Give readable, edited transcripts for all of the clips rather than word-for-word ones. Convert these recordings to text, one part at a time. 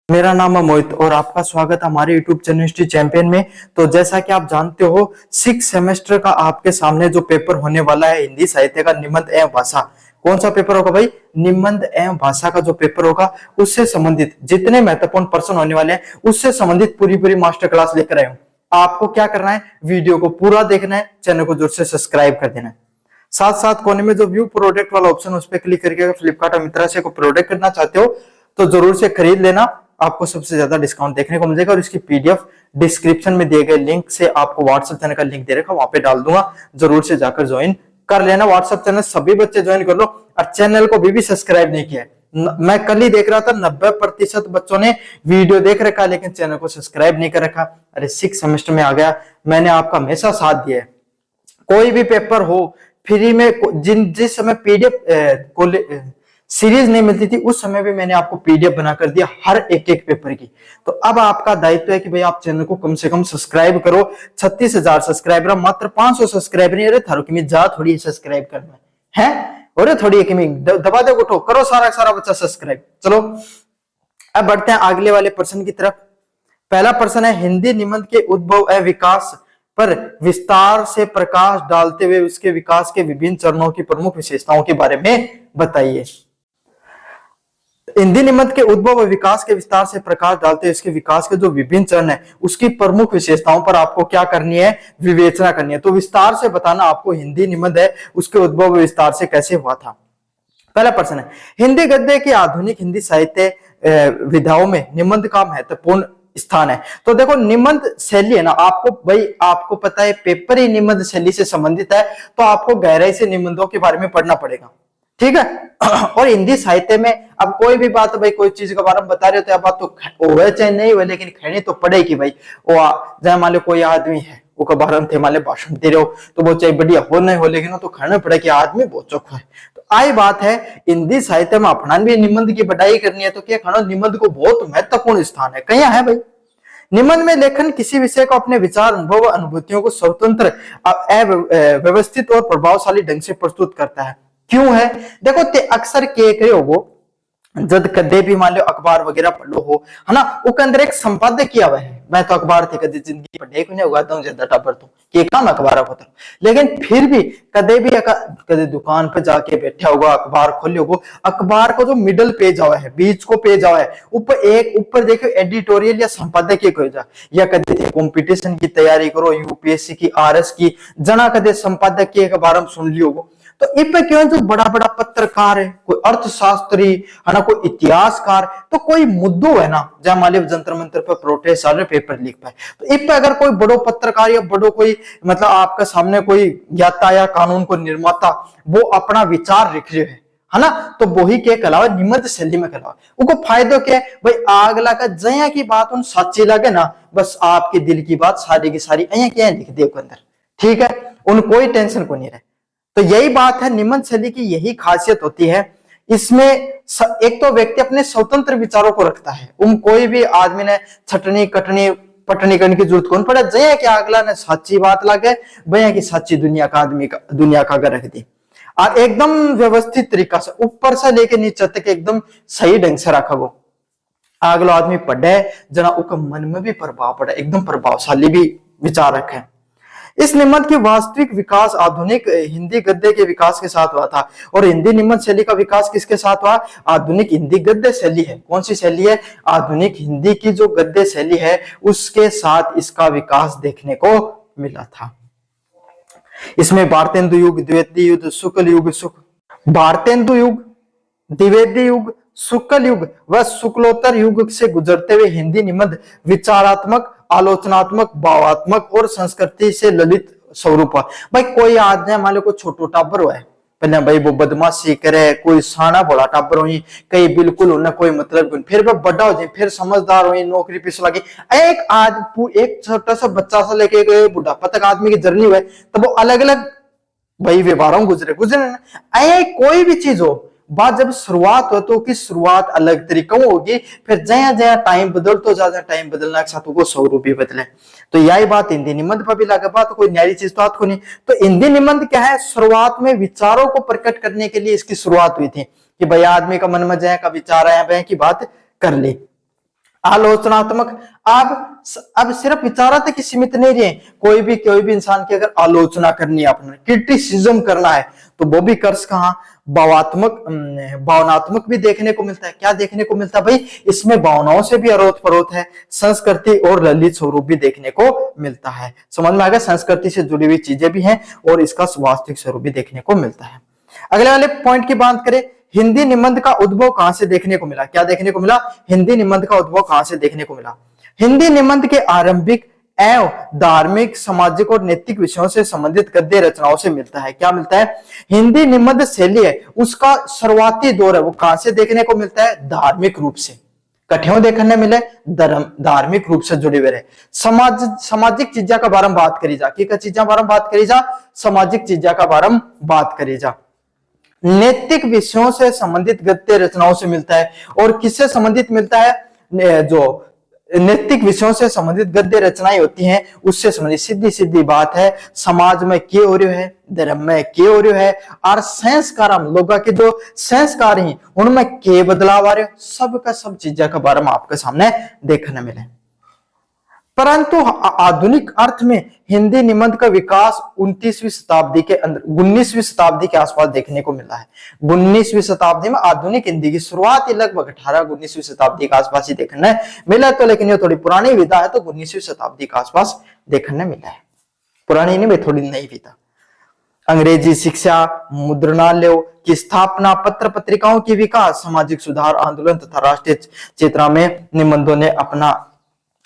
मेरा नाम है मोहित और आपका स्वागत है हमारे YouTube चैनल हिस्ट्री चैंपियन में। तो जैसा कि आप जानते हो 6 सेमेस्टर का आपके सामने जो पेपर होने वाला है हिंदी साहित्य का निबंध एवं भाषा। कौन सा पेपर होगा भाई? निबंध एवं भाषा का जो पेपर होगा उससे संबंधित जितने महत्वपूर्ण प्रश्न होने वाले हैं उससे संबंधित पूरी मास्टर क्लास लेकर आए हूं। आपको क्या करना है, वीडियो को पूरा देखना है, चैनल को जोर से सब्सक्राइब कर देना है। साथ साथ कोने में जो व्यू प्रोडक्ट वाला ऑप्शन उस पर क्लिक करके अगर फ्लिपकार्ट और मित्रा से कोई प्रोडक्ट करना चाहते हो तो जरूर से खरीद लेना, आपको सबसे ज्यादा डिस्काउंट देखने को मिलेगा। और इसकी पीडीएफ डिस्क्रिप्शन में दिए गए लिंक से आपको व्हाट्सएप चैनल का लिंक दे रखा, वहां पे डाल दूंगा, जरूर से जाकर ज्वाइन कर लेना। व्हाट्सएप चैनल सभी बच्चे ज्वाइन कर लो और चैनल को भी सब्सक्राइब नहीं किया है। मैं कल ही देख रहा था 90% बच्चों ने वीडियो देख रखा लेकिन चैनल को सब्सक्राइब नहीं कर रखा। अरे 6 सेमेस्टर में आ गया, मैंने आपका हमेशा साथ दिया है। कोई भी पेपर हो फ्री में, जिस समय पीडीएफ सीरीज नहीं मिलती थी उस समय भी मैंने आपको पीडीएफ बनाकर दिया हर एक पेपर की। तो अब आपका दायित्व है कि भाई आप चैनल को कम से कम सब्सक्राइब करो। 36,000 सब्सक्राइबर, मात्र 500 सब्सक्राइबर नहीं। अरे थारो की मैं जा थोड़ी सब्सक्राइब करना है, और थोड़ी कि मैं दबा दे उठो करो सारा बच्चा सब्सक्राइब। चलो अब बढ़ते हैं अगले वाले प्रश्न की तरफ। पहला प्रश्न है, हिंदी निबंध के उद्भव एवं विकास पर विस्तार से प्रकाश डालते हुए उसके विकास के विभिन्न चरणों की प्रमुख विशेषताओं के बारे में बताइए। हिंदी निबंध के उद्भव और विकास के विस्तार से प्रकाश डालते हुए इसके विकास के जो विभिन्न चरण है उसकी प्रमुख विशेषताओं पर आपको क्या करनी है, विवेचना करनी है। तो विस्तार से बताना आपको हिंदी निबंध है उसके उद्भव विस्तार से कैसे हुआ था। पहला प्रश्न है, हिंदी गद्य की आधुनिक हिंदी साहित्य विधाओं में निबंध का महत्वपूर्ण स्थान है। तो देखो निबंध शैली है ना, आपको पता है पेपर ही निबंध शैली से संबंधित है, तो आपको गहराई से निबंधों के बारे में पढ़ना पड़ेगा, ठीक है। और हिंदी साहित्य में अब कोई भी बात, भाई कोई चीज के बारे में बता रहे हो तो बात तो हो चाहे नहीं हो लेकिन कहनी तो पड़ेगी भाई। वो जैसे मान लो कोई आदमी है वो के बारे में मान लो भाषण दे रहे हो तो वो चाहे बढ़िया हो नहीं हो लेकिन वो तो कहना पड़े कि आदमी बहुत चोखा है। तो आई बात है हिंदी साहित्य में अपना भी निबंध की बढ़ाई करनी है तो क्या खाना निबंध को बहुत महत्वपूर्ण स्थान है। कहीं है भाई, निबंध में लेखन किसी विषय को अपने विचार, अनुभव, अनुभूतियों को स्वतंत्र, व्यवस्थित और प्रभावशाली ढंग से प्रस्तुत करता है। क्यों है? देखो ते अक्सर के हो जब कदे भी मान लो अखबार वगैरह पढ़ लो हो, है ना, उसके अंदर एक संपादक किया हुआ है। मैं तो अखबार थे कदे जिंदगी पढ़े को नहीं उगाता हूँ ज्यादा टापर तो कि काम अखबार होता, लेकिन फिर भी कदे दुकान पे जाके बैठा होगा, अखबार खोले होगा, अखबार को जो मिडल पेज आवा है, बीच को पेज आवा है, ऊपर देखो एडिटोरियल या संपादकीय को जा, या कदे कंपटीशन की तैयारी करो, यूपीएससी की, आरएस की, जना कदे संपादकीय के बारे में सुन लियो हो। तो इन पे क्यों जो बड़ा पत्रकार है, कोई अर्थशास्त्री है ना, कोई इतिहासकार, तो कोई मुद्दों है ना जहां मान लो जंतर मंत्र पर प्रोटेस्ट आ पेपर लिख पाए, तो इन पे अगर कोई बड़ो पत्रकार या बड़ो कोई मतलब आपके सामने कोई ज्ञाता या कानून को निर्माता वो अपना विचार लिख रहे है ना, तो वही के कहलावा निबंध शैली में कहलावा। उनको फायदो क्या है भाई, आगला का जया की बात उन सच्ची लगे ना, बस आपके दिल की बात सारी की सारी अया क्या लिख दे अंदर, ठीक है, उन कोई टेंशन को नहीं रहे। तो यही बात है, निबंध शैली की यही खासियत होती है। इसमें एक तो व्यक्ति अपने स्वतंत्र विचारों को रखता है, कोई भी आदमी ने छटनी कटनी पटनी करने की जरूरत कौन पड़ा, जया कि अगला ने सच्ची बात लगे भैया की सच्ची दुनिया का अगर रख दी, और एकदम व्यवस्थित तरीका से ऊपर से लेके नीचे तक एकदम सही ढंग से रखा वो अगला आदमी पढ़े जना उसका मन में भी प्रभाव पड़े, एकदम प्रभावशाली भी विचार रखे। इस निबंध की वास्तविक विकास आधुनिक हिंदी गद्य के विकास के साथ हुआ था। और हिंदी निबंध शैली का विकास किसके साथ हुआ? आधुनिक हिंदी गद्य शैली है। कौन सी शैली है? आधुनिक हिंदी की जो गद्य शैली है उसके साथ इसका विकास देखने को मिला था। इसमें भारतेंदु युग, द्विवेदी युग, शुक्ल युग, भारतेंदु युग, द्विवेदी युग, शुक्ल युग व शुक्लोत्तर युग से गुजरते हुए हिंदी निबंध विचारात्मक, आलोचनात्मक, भावात्मक और संस्कृति से ललित स्वरूप। भाई कोई आदमी मान लो कोई छोटो टाबर हुआ है, पहले भाई वो बदमाशी करे, कोई साना भोला टाबर हो, कहीं बिल्कुल उन्हें कोई मतलब, फिर वह बड़ा हो जाए, फिर समझदार हो, नौकरी पिछला की एक छोटा सा बच्चा से लेके बुढ़ापा तक आदमी की जर्नी हुए, तब वो अलग अलग भाई व्यवहारों गुजरे कोई भी चीज हो, बात जब शुरुआत हो तो की शुरुआत अलग तरीकों होगी, फिर जया जया टाइम बदल तो ज्यादा टाइम बदलना के साथ वो स्वरूप भी बदले। तो यही बात हिंदी निबंध पर भी लगा, बात कोई न्यारी चीज तो को नहीं। तो हिंदी निबंध क्या है, शुरुआत में विचारों को प्रकट करने के लिए इसकी शुरुआत हुई थी कि भाई आदमी का मन में जया का विचार आया वह की बात कर ली। आलोचनात्मक। अब सिर्फ विचारों तक ही सीमित नहीं रहे, कोई भी इंसान की अगर आलोचना करनी है, अपना क्रिटिसिज्म करना है, तो वो भी कर कहां भावनात्मक भी देखने को मिलता है। क्या देखने को मिलता है भाई, इसमें भावनाओं से भी अरोत परोत है, संस्कृति और ललित स्वरूप भी देखने को मिलता है। समझ में आ गया, संस्कृति से जुड़ी हुई चीजें भी हैं और इसका वास्तविक स्वरूप भी देखने को मिलता है। अगले वाले पॉइंट की बात करें, हिंदी निबंध का उद्भव कहां से देखने को मिला? क्या देखने को मिला? हिंदी निबंध का उद्भव कहां से देखने को मिला? हिंदी निबंध के आरंभिक एवं धार्मिक, सामाजिक और नैतिक विषयों से संबंधित गद्य रचनाओं से मिलता है। क्या मिलता है? हिंदी निबंध शैली है, उसका शुरुआती दौर है, वो कहां से देखने को मिलता है? धार्मिक रूप से। कठिन देखने मिले, धार्मिक रूप से जुड़े हुए रहे। सामाजिक चीजा का बारे में बात करी जा, की चीजा बारे में बात करी जा, सामाजिक चीजा का बारे में बात करी जा। नैतिक विषयों से संबंधित गद्य रचनाओं से मिलता है। और किससे संबंधित मिलता है? जो नैतिक विषयों से संबंधित गद्य रचनाएं होती हैं उससे संबंधित। सीधी सीधी बात है, समाज में क्या हो रहा है, धर्म में क्या हो रहा है, और संस्कार, हम लोगों के जो संस्कार हैं उनमें क्या बदलाव आ रहे, सब का सब चीजें के बारे में आपके सामने देखने मिले। परंतु आधुनिक अर्थ में हिंदी निबंध का विकास 19वीं शताब्दी के अंदर, 19वीं शताब्दी के आसपास देखने को मिला है। 19वीं शताब्दी में आधुनिक हिंदी की शुरुआत लगभग 18-19वीं शताब्दी के आसपास ही देखने मिला। तो लेकिन ये थोड़ी पुरानी विधा है, तो 19वीं शताब्दी के आसपास देखने मिला है। पुरानी नहीं, थोड़ी नई विधा। अंग्रेजी शिक्षा, मुद्रणालयों की स्थापना, पत्र पत्रिकाओं की विकास, सामाजिक सुधार आंदोलन तथा राष्ट्रीय चेतना में निबंधों ने अपना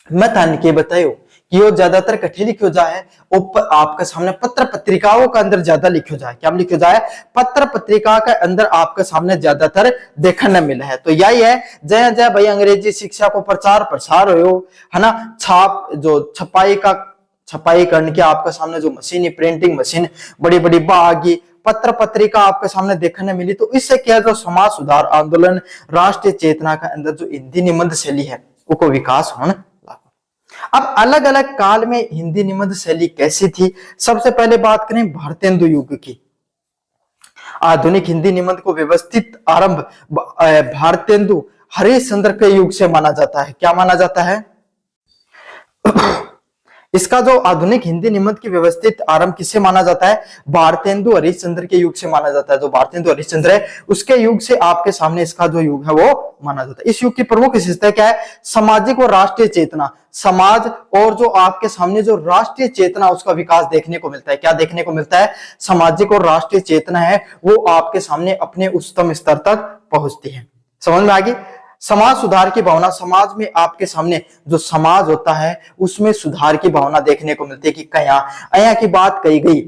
मत के बतायो कि वो ज्यादातर कठे लिखो जाए, ऊपर आपके सामने पत्र पत्रिकाओं के अंदर ज्यादा लिखो जाए। क्या लिखो जाए? पत्र पत्रिका के अंदर आपके सामने ज्यादातर देखने मिला है। तो यही है, जय जय भाई अंग्रेजी शिक्षा को प्रचार प्रसार हो, है ना, छपाई करने के आपके सामने जो मशीन, प्रिंटिंग मशीन बड़ी बड़ी बागी पत्र पत्रिका आपके सामने देखने मिली। तो इससे क्या, जो समाज सुधार आंदोलन, राष्ट्रीय चेतना के अंदर जो हिंदी निबंध शैली है उसको विकास होने। अब अलग अलग काल में हिंदी निबंध शैली कैसी थी? सबसे पहले बात करें भारतेंदु युग की। आधुनिक हिंदी निबंध को व्यवस्थित आरंभ भारतेंदु हरिश्चंद्र के युग से माना जाता है। क्या माना जाता है? इसका जो आधुनिक हिंदी निबंध की व्यवस्थित आरंभ किससे माना जाता है? भारतेंदु हरिश्चंद्र के युग से माना जाता है। जो भारतेंदु हरिश्चंद्र है उसके युग से आपके सामने इसका जो युग है वो माना जाता है। इस युग की प्रमुख विशेषता क्या है? सामाजिक और राष्ट्रीय चेतना, समाज और जो आपके सामने जो राष्ट्रीय चेतना उसका विकास देखने को मिलता है। क्या देखने को मिलता है? सामाजिक और राष्ट्रीय चेतना है वो आपके सामने अपने उच्चतम स्तर तक पहुंचती है। समझ में आ गई? समाज सुधार की भावना, समाज में आपके सामने जो समाज होता है उसमें सुधार की भावना देखने को मिलती है। कि कया की बात कही गई,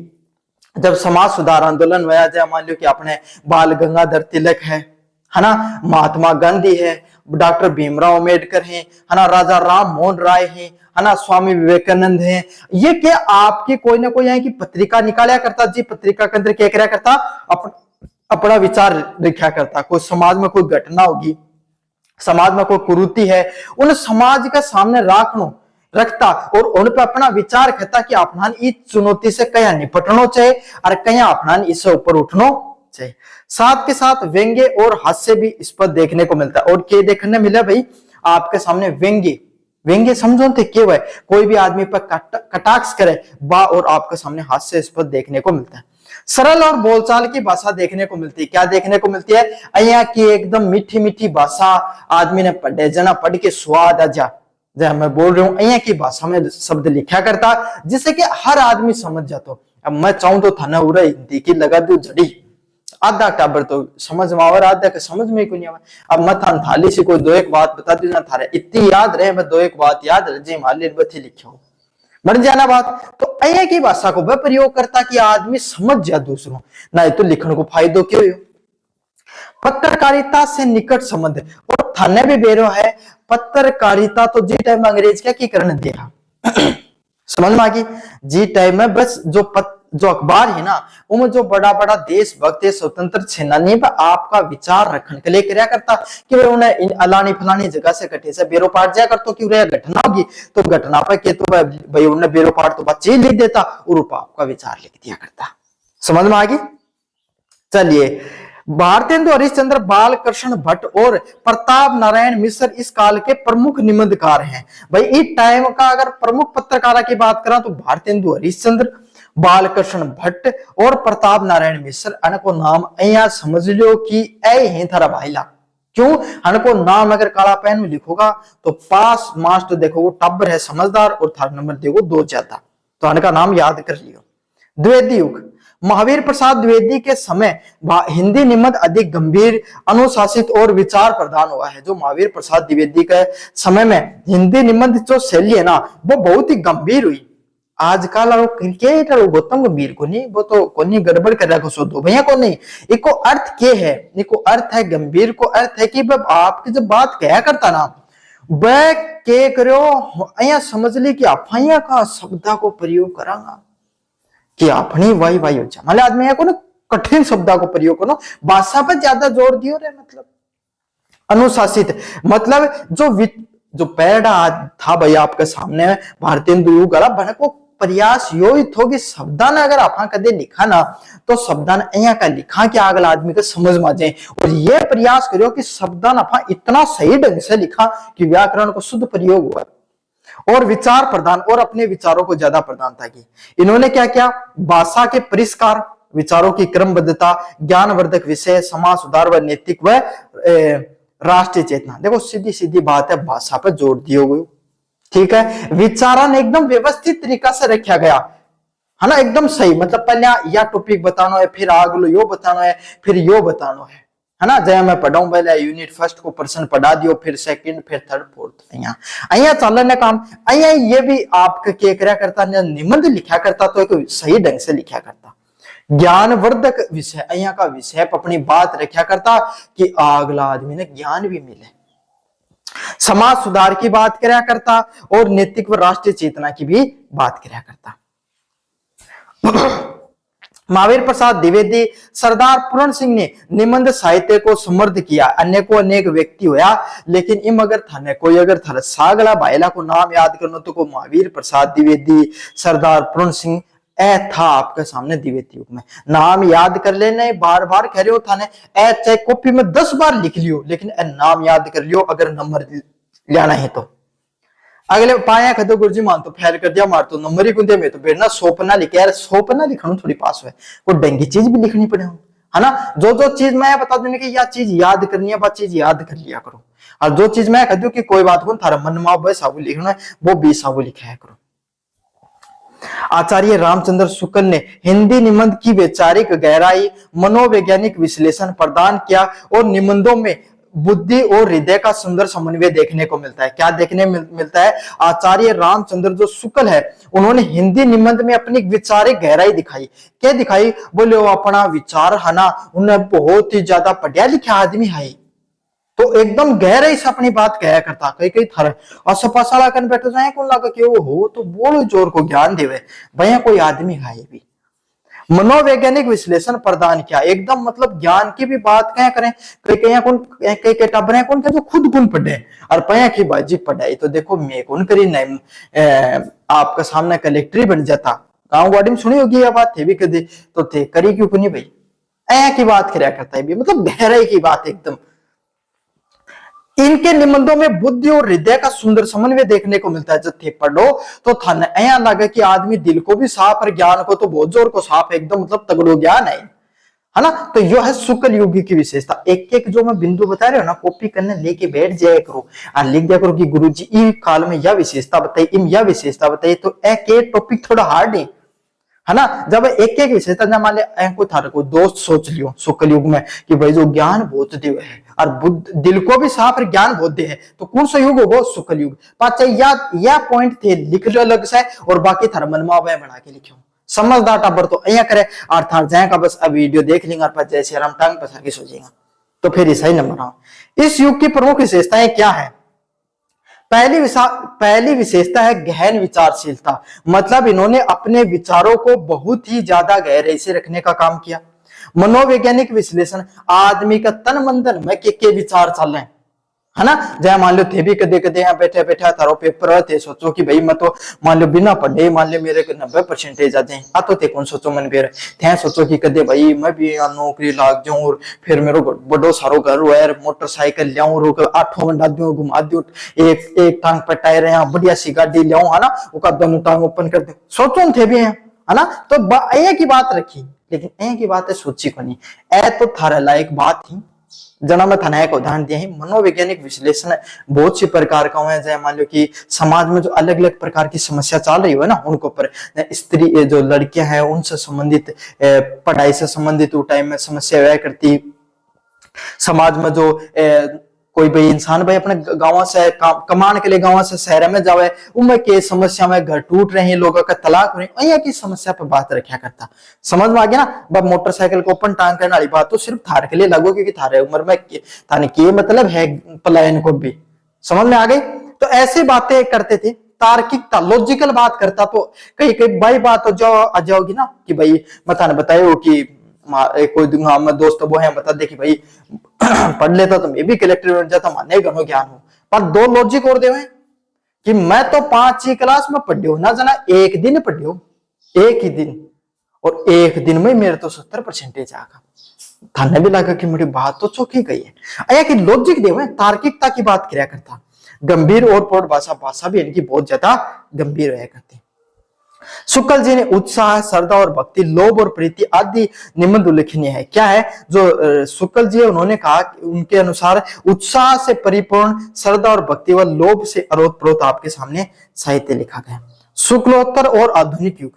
जब समाज सुधार आंदोलन हुआ, जय मान लो कि अपने बाल गंगाधर तिलक है ना, महात्मा गांधी है, डॉक्टर भीमराव अम्बेडकर है ना, राजा राम मोहन राय है ना, स्वामी विवेकानंद है, ये क्या आपकी कोई ना कोई यहाँ की पत्रिका निकाला करता जी, पत्रिका के अंदर क्या कराया करता? अपना विचार लिखा करता। कोई समाज में कोई घटना होगी, समाज में कोई कुरीति है, उन समाज का सामने रखता और उन पर अपना विचार कहता कि अपना इस चुनौती से कया निपटना चाहिए और कया अपना इससे ऊपर उठना चाहिए। साथ के साथ व्यंग्य और हास्य भी इस पर देखने को मिलता है। और क्या देखने मिला भाई आपके सामने? व्यंग्य समझो थे क्यों है, कोई भी आदमी पर कटाक्ष करे बा, और आपके सामने हास्य इस पर देखने को मिलता है। सरल और बोलचाल की भाषा देखने को मिलती है। क्या देखने को मिलती है? अया की एकदम मीठी मीठी भाषा, आदमी ने पढ़े जना पढ़ के स्वाद आ जा, जब मैं बोल रहा हूं अया की भाषा में शब्द लिखा करता जिससे कि हर आदमी समझ जाता। अब मैं चाहूं तो थाना उरा हिंदी की लगा दू जड़ी, आधा टाबर तो समझ में आवर, आधा के समझ में ही नहीं आवा। अब मैं थान थाली से कोई दो एक बात बता दू ना, थारे इतनी याद रहे, मैं दो एक बात याद रहे जी माली बथी लिखो मर जाना बात। तो अया की भाषा को वह प्रयोग करता कि आदमी समझ जा दूसरों, ना तो लिखने को फायदो क्यों हो। पत्रकारिता से निकट संबंध, और थाने भी बेरो है पत्रकारिता तो जी टाइम अंग्रेज क्या की करने दिया समझ में आ गई? जी टाइम में बस जो अखबार है ना उनमें जो बड़ा बड़ा देशभक्त स्वतंत्र सेनानी पर आपका विचार रखने के लिए क्या करता कि वे उन्हें अलानी फलानी जगह से कटे से बेरो पाट जाया करतो कि घटना होगी तो घटना पर के तो भाई उन्हें बेरो पाट तो बच्चे लिख देता और आपका विचार लिख दिया करता। समझ में आ गई? चलिए भारतेंदु हरिश्चंद्र, बालकृष्ण भट्ट और प्रताप नारायण मिश्र इस काल के प्रमुख निबंधकार हैं। भाई इस टाइम का अगर प्रमुख पत्रकारों की बात करें तो भारतेंदु हरिश्चंद्र, बालकृष्ण भट्ट और प्रताप नारायण मिश्र, इनको नाम अहिया समझ लो कि ऐ ही थारा भाईला। क्यों? इनको नाम अगर काला पेन में लिखोगा तो पास मार्क्स तो देखो टब्बर है समझदार और थारा नंबर देखो 2 ज्यादा, तो इनका नाम याद कर लियो। द्विवेदी युग, महावीर प्रसाद द्विवेदी के समय हिंदी निबंध अधिक गंभीर, अनुशासित और विचार प्रधान हुआ है। जो महावीर प्रसाद द्विवेदी के समय में हिंदी निबंध जो शैली है ना वो बहुत ही गंभीर हुई। आजकल क्रिकेट और गौतम गंभीर को नहीं, वो तो कोनी गड़बड़ कर रहा सोचो भैया को नहीं। इको अर्थ क्या है? इको अर्थ है गंभीर को अर्थ है कि आपकी जब बात क्या करता ना वह के करो अया समझ ली कि अफाइया का शब्दा को प्रयोग करांगा कि अपनी वाई वाई हो जाए। मतलब आदमी को ना कठिन शब्दा को प्रयोग करो, भाषा पर ज्यादा जोर दियो रे। मतलब अनुशासित मतलब जो पैड़ा था भाई आपके सामने भारतेंदु युग बने को प्रयास यो ही थो कि शब्दा ने अगर आपा कदे लिखा ना तो शब्दा ने अहिया का लिखा कि अगला आदमी को समझ में आ जाए, और ये प्रयास करो कि शब्दा ने आपा इतना सही ढंग से लिखा कि व्याकरण को शुद्ध प्रयोग हुआ और विचार प्रदान और अपने विचारों को ज्यादा प्रधानता की। इन्होंने क्या किया? भाषा के परिष्कार, विचारों की क्रमबद्धता, ज्ञानवर्धक विषय, समाज सुधार व नैतिक व राष्ट्रीय चेतना। देखो सीधी सीधी बात है, भाषा पर जोर दिया गया, ठीक है। विचारण एकदम व्यवस्थित तरीका से रखा गया है ना, एकदम सही। मतलब पहले या टॉपिक बताना है, फिर आगलो यो बताना है, फिर यो बताना है ना। जय मैं पढ़ाऊं पहले यूनिट फर्स्ट को पर्सन पढ़ा दियो, फिर सेकंड, फिर थर्ड, फोर्थ। अहिया चलने काम अहिया ये भी आपका क्या करा करता, निबंध लिखा करता तो एक सही ढंग से लिखा करता। ज्ञानवर्धक विषय अहिया का विषय पर अपनी बात रखा करता कि अगला आदमी ने ज्ञान भी मिले। समाज सुधार की बात करा करता और नैतिक व राष्ट्रीय चेतना की भी बात करा करता। महावीर प्रसाद द्विवेदी, सरदार पूर्ण सिंह ने निबंध साहित्य को समृद्ध किया। अन्य को अनेक व्यक्ति होया, लेकिन इम अगर थाने कोई अगर थारा सागला भाईला को नाम याद करना तो को महावीर प्रसाद द्विवेदी, सरदार पूर्ण सिंह ए था आपके सामने द्विवेदी युग में। नाम याद कर लेने, बार बार कह रहे हो थाने ए चाहे कॉपी में 10 बार लिख लियो, लेकिन नाम याद कर लियो अगर नंबर लेना है तो। अगले पाया खदो गुरुजी मान तो फेल कर दिया मार तो नंबर ही कुंदे में तो बेरना सोपना लिखे यार, सोपना लिखना थोड़ी पास है, कोई डेंगी चीज भी लिखनी पड़े है ना। जो चीज मैं बता दूं कि यह चीज याद करनी है, बात चीज याद कर लिया करो। और जो चीज मैं कह दूं कि कोई बात को थारा मन में साबु लिखना है वो भी साबु लिखा करो। आचार्य रामचंद्र शुक्ल ने हिंदी निबंध की वैचारिक गहराई, मनोवैज्ञानिक विश्लेषण प्रदान किया और निबंधों में बुद्धि और हृदय का सुंदर समन्वय देखने को मिलता है। क्या देखने मिलता है? आचार्य रामचंद्र जो शुक्ल है उन्होंने हिंदी निबंध में अपनी वैचारिक गहराई दिखाई। क्या दिखाई? बोले वो अपना विचार है ना, उन्हें बहुत ही ज्यादा पढ़िया लिखा आदमी है तो एकदम गहराई से अपनी बात कहा करता। कई कई थर असपासाला कर बैठे जाए कौन लगा कि वो हो तो बोलो जोर को ज्ञान देवे भैया कोई आदमी है भी। मनोवैज्ञानिक विश्लेषण प्रदान किया, एकदम मतलब ज्ञान की भी बात क्या करें। कई टबरे कौन जो खुद गुण पढ़े और पया की बाजी पढ़ाई तो देखो मैं कौन करी नहीं आपका सामने कलेक्टर बन जाता। गाँव वाड़ी में सुनी होगी यह बात थे भी कदे तो थे करी क्यों नहीं भाई, ऐ की बात कराया करता है भी, मतलब गहराई की बात एकदम। इनके निबंधों में बुद्धि और हृदय का सुंदर समन्वय देखने को मिलता है। जब थे पढ़ो तो थाने ऐसा लगे कि आदमी दिल को भी साफ और ज्ञान को तो बहुत जोर को साफ एकदम मतलब तगड़ो ज्ञान है ना। तो यह है शुक्ल युग की विशेषता। एक एक जो मैं बिंदु बता रहे हो ना कॉपी करने लेके बैठ जाया करो और लिख दिया करो कि गुरुजी इस काल में यह विशेषता बताई, इम यह विशेषता बताई। तो एक टॉपिक थोड़ा हार्ड है ना। जब एक एक विशेषता जब मान ले कोई थारे को दोस्त सोच लियो शुक्ल युग में कि भाई जो ज्ञान बहुत दे है और बुद्ध दिल को भी साफ और ज्ञान बहुत दे है तो कौन सा युग होगा? शुक्ल युग। पाचा या पॉइंट थे लिख लो अलग से और बाकी थारा मनवा बना के लिखो। समझदार टाबर तो अया करे और थार जाएगा बस अब वीडियो देख लेंगे और जैसे आराम टांग पसार के सोचेगा तो फिर सही नंबर आओ। इस युग की प्रमुख विशेषताएं क्या है? पहली विशेषता है गहन विचारशीलता। मतलब इन्होंने अपने विचारों को बहुत ही ज्यादा गहराई से रखने का काम किया। मनोवैज्ञानिक विश्लेषण, आदमी का तन मंदन में के विचार चल रहे हैं है ना। जय मान लो थे भी कदे कदे यहाँ बैठे बैठे तारो पेपर थे सोचो कि भाई मैं तो मान लो बिना पढ़े मान लो मेरे 90% आते हैं आ तो थे कौन सोचो मन बेर थे सोचो कि कदे भाई मैं भी यहाँ नौकरी लाग जाऊं और फिर मेरे बड़ो सारो घर हुआ मोटरसाइकिल लियाऊं रोक 8 घंटा दूं घुमा दूं एक एक टांग पर टायर यहाँ बढ़िया सी गाड़ी लियाऊं है ना उसका दोनों टांग ओपन कर दे सोचो थे भी है ना। तो ये की बात रखी लेकिन ये की बात है सोची को नहीं ए तो थारा लायक बात थी जना में थाना एक उदाहरण दिया है। मनोवैज्ञानिक विश्लेषण बहुत सी प्रकार का है जैसे मान लो कि समाज में जो अलग अलग प्रकार की समस्या चल रही है ना उनके ऊपर स्त्री जो लड़कियां हैं उनसे संबंधित पढ़ाई से संबंधित वो टाइम में समस्या हुआ करती समाज में जो कोई भाई इंसान भाई अपने गांव से कमान के लिए गांव से शहर में जावे उनमें के समस्या में घर टूट रहे हैं लोगों का तलाक हो रहे हैं की समस्या पर बात रखा करता समझ में आ गया ना। बब मोटरसाइकिल को ओपन टांग करने वाली बात तो सिर्फ थार के लिए लागू क्योंकि थारे उम्र में थाने के मतलब है पलायन को भी समझ में आ गई। तो ऐसी बातें करते थे तार्किकता लॉजिकल बात करता तो कई कई भाई बात तो जो आ जाओगी ना कि भाई मैं थाने बताए कि कोई दोस्त वो है बता दे कि भाई पढ़ लेता तो मैं भी कलेक्टर बन जाता माने घणो ज्ञान हो पर दो लॉजिक और देवे कि मैं तो 5वीं क्लास में पढ़ियो ना जना एक दिन पढ़ियो एक ही दिन और एक दिन में मेरे तो 70% आगा थाने भी लगा कि मेरी बात तो चौकी गई है अया कि लॉजिक देवे तार्किकता की बात किया करता गंभीर और प्रौढ़ भाषा भी इनकी बहुत ज्यादा गंभीर रहा करती। शुक्ल जी ने उत्साह श्रद्धा और भक्ति लोभ और प्रीति आदि निबंध उल्लेखनीय है। क्या है जो शुक्ल जी उन्होंने कहा उनके अनुसार उत्साह से परिपूर्ण श्रद्धा और भक्ति व लोभ से अरोत-प्रोत आपके सामने साहित्य लिखा गया। शुक्लोत्तर और आधुनिक युग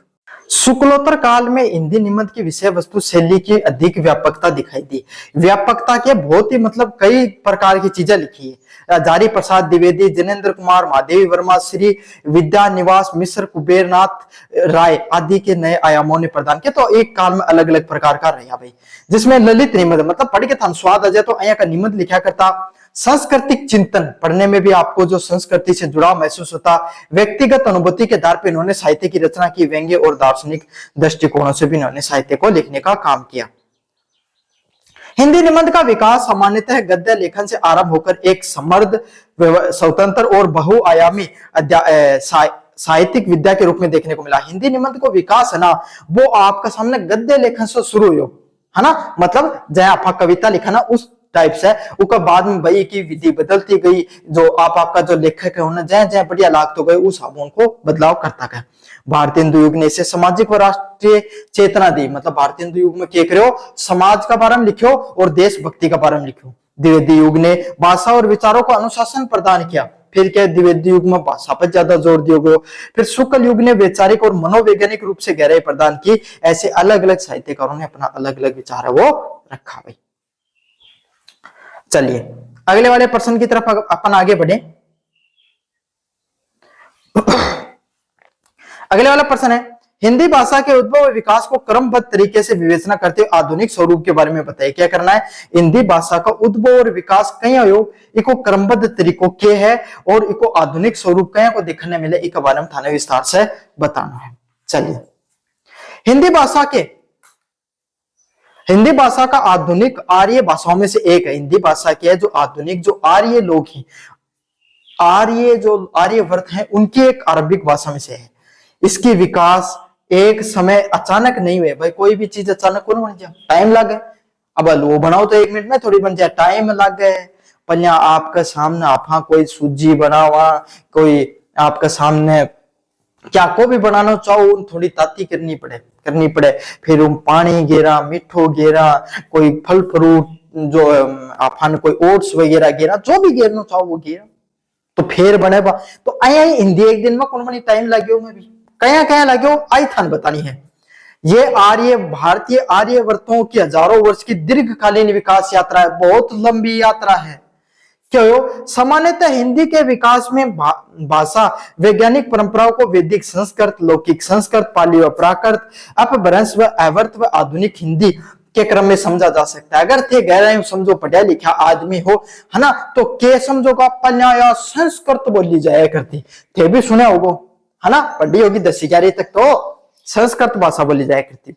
शुक्लोत्तर काल में हिंदी निबंध की विषय वस्तु शैली की अधिक व्यापकता दिखाई दी। व्यापकता के बहुत ही मतलब कई प्रकार की चीजें लिखी है। जारी प्रसाद द्विवेदी जनेन्द्र कुमार महादेवी वर्मा श्री विद्या निवास मिश्र कुबेरनाथ राय आदि के नए आयामों ने प्रदान किया। तो एक काल में अलग अलग प्रकार का रहा भाई जिसमें ललित निबंध मतलब पढ़ के थान स्वाद आ जाए तो अया का निबंध लिखा करता। सांस्कृतिक चिंतन पढ़ने में भी आपको जो संस्कृति से जुड़ाव महसूस होता। व्यक्तिगत अनुभूति के आधार पर इन्होंने साहित्य की रचना की। व्यंग्य और दार्शनिक दृष्टिकोणों से भी इन्होंने साहित्य को लिखने का काम किया। हिंदी निबंध का विकास सामान्यतः गद्य लेखन से आरंभ होकर एक समृद्ध स्वतंत्र और बहुआयामी साहित्यिक विद्या के रूप में देखने को मिला। हिंदी निबंध को विकास है ना वो आपका सामने गद्य लेखन से शुरू हुई है ना मतलब जय आपका कविता लिखा ना उस टाइप से उसके बाद में भाई की विधि बदलती गई। जो आपका जो लेखक है उन्हें जय जय बढ़िया लाग तो गए उस हिसाब उनको बदलाव करता गया। भारतीय हिंदू युग ने इसे सामाजिक व राष्ट्रीय चेतना दी। मतलब भारतीय हिंदू युग में क्या करो समाज का बारे में लिखो और देशभक्ति का बारे में लिखो। द्विवेदी युग ने भाषा और विचारों को अनुशासन प्रदान किया। फिर क्या द्विवेदी युग में भाषा पर ज्यादा जोर दिया गया। फिर शुक्ल युग ने वैचारिक और मनोवैज्ञानिक रूप से गहराई प्रदान की। ऐसे अलग अलग साहित्यकारों ने अपना अलग अलग विचार है वो रखा भाई। चलिए अगले वाले प्रश्न की तरफ अपन आगे बढ़े। अगले वाला प्रश्न है हिंदी भाषा के उद्भव और विकास को क्रमबद्ध तरीके से विवेचना करते हुए आधुनिक स्वरूप के बारे में बताइए। क्या करना है हिंदी भाषा का उद्भव और विकास कई योग इको क्रमबद्ध तरीकों के है और इको आधुनिक स्वरूप कहीं को देखने मिले इस बारे में थाने विस्तार से बताना है। चलिए हिंदी भाषा का आधुनिक आर्य भाषाओं में से एक है। हिंदी भाषा की है जो आधुनिक जो आर्य लोग हैं आर्य जो आर्यवर्त हैं उनकी एक अरबिक भाषा में से है। इसकी विकास एक समय अचानक नहीं हुए भाई कोई भी चीज अचानक को बन जाए टाइम लगे। अब वो बनाओ तो 1 मिनट में थोड़ी बन जाए टाइम लग गए। पहले आपके सामने आपा कोई सूजी बनावा कोई आपके सामने क्या को भी बनाना चाहो थोड़ी ताती करनी पड़े फिर पानी गेरा मिठो गेरा कोई फल फ्रूट जो आपने कोई ओट्स वगैरह गेरा जो भी गेरना चाहो वो गेरा तो फिर बनेगा। तो आया हिंदी एक दिन में कौन बनी टाइम लगे मैं भी कया लगे आई थान बतानी है। ये भारतीय आर्यवर्तों की हजारों वर्ष की दीर्घकालीन विकास यात्रा है। बहुत लंबी यात्रा है। क्यों सामान्यतः हिंदी के विकास में भाषा वैज्ञानिक परंपराओं को वैदिक संस्कृत लौकिक संस्कृत पाली व प्राकृत अपभ्रंश व अवर्त व आधुनिक हिंदी के क्रम में समझा जा सकता है। अगर थे गहराई समझो पढ़ा लिखा आदमी हो है ना तो के समझो का पन्या या संस्कृत बोली जाया करती थे भी सुने होगो है ना पढ़ी होगी 10वीं 11वीं तक तो संस्कृत भाषा बोली जाया करती।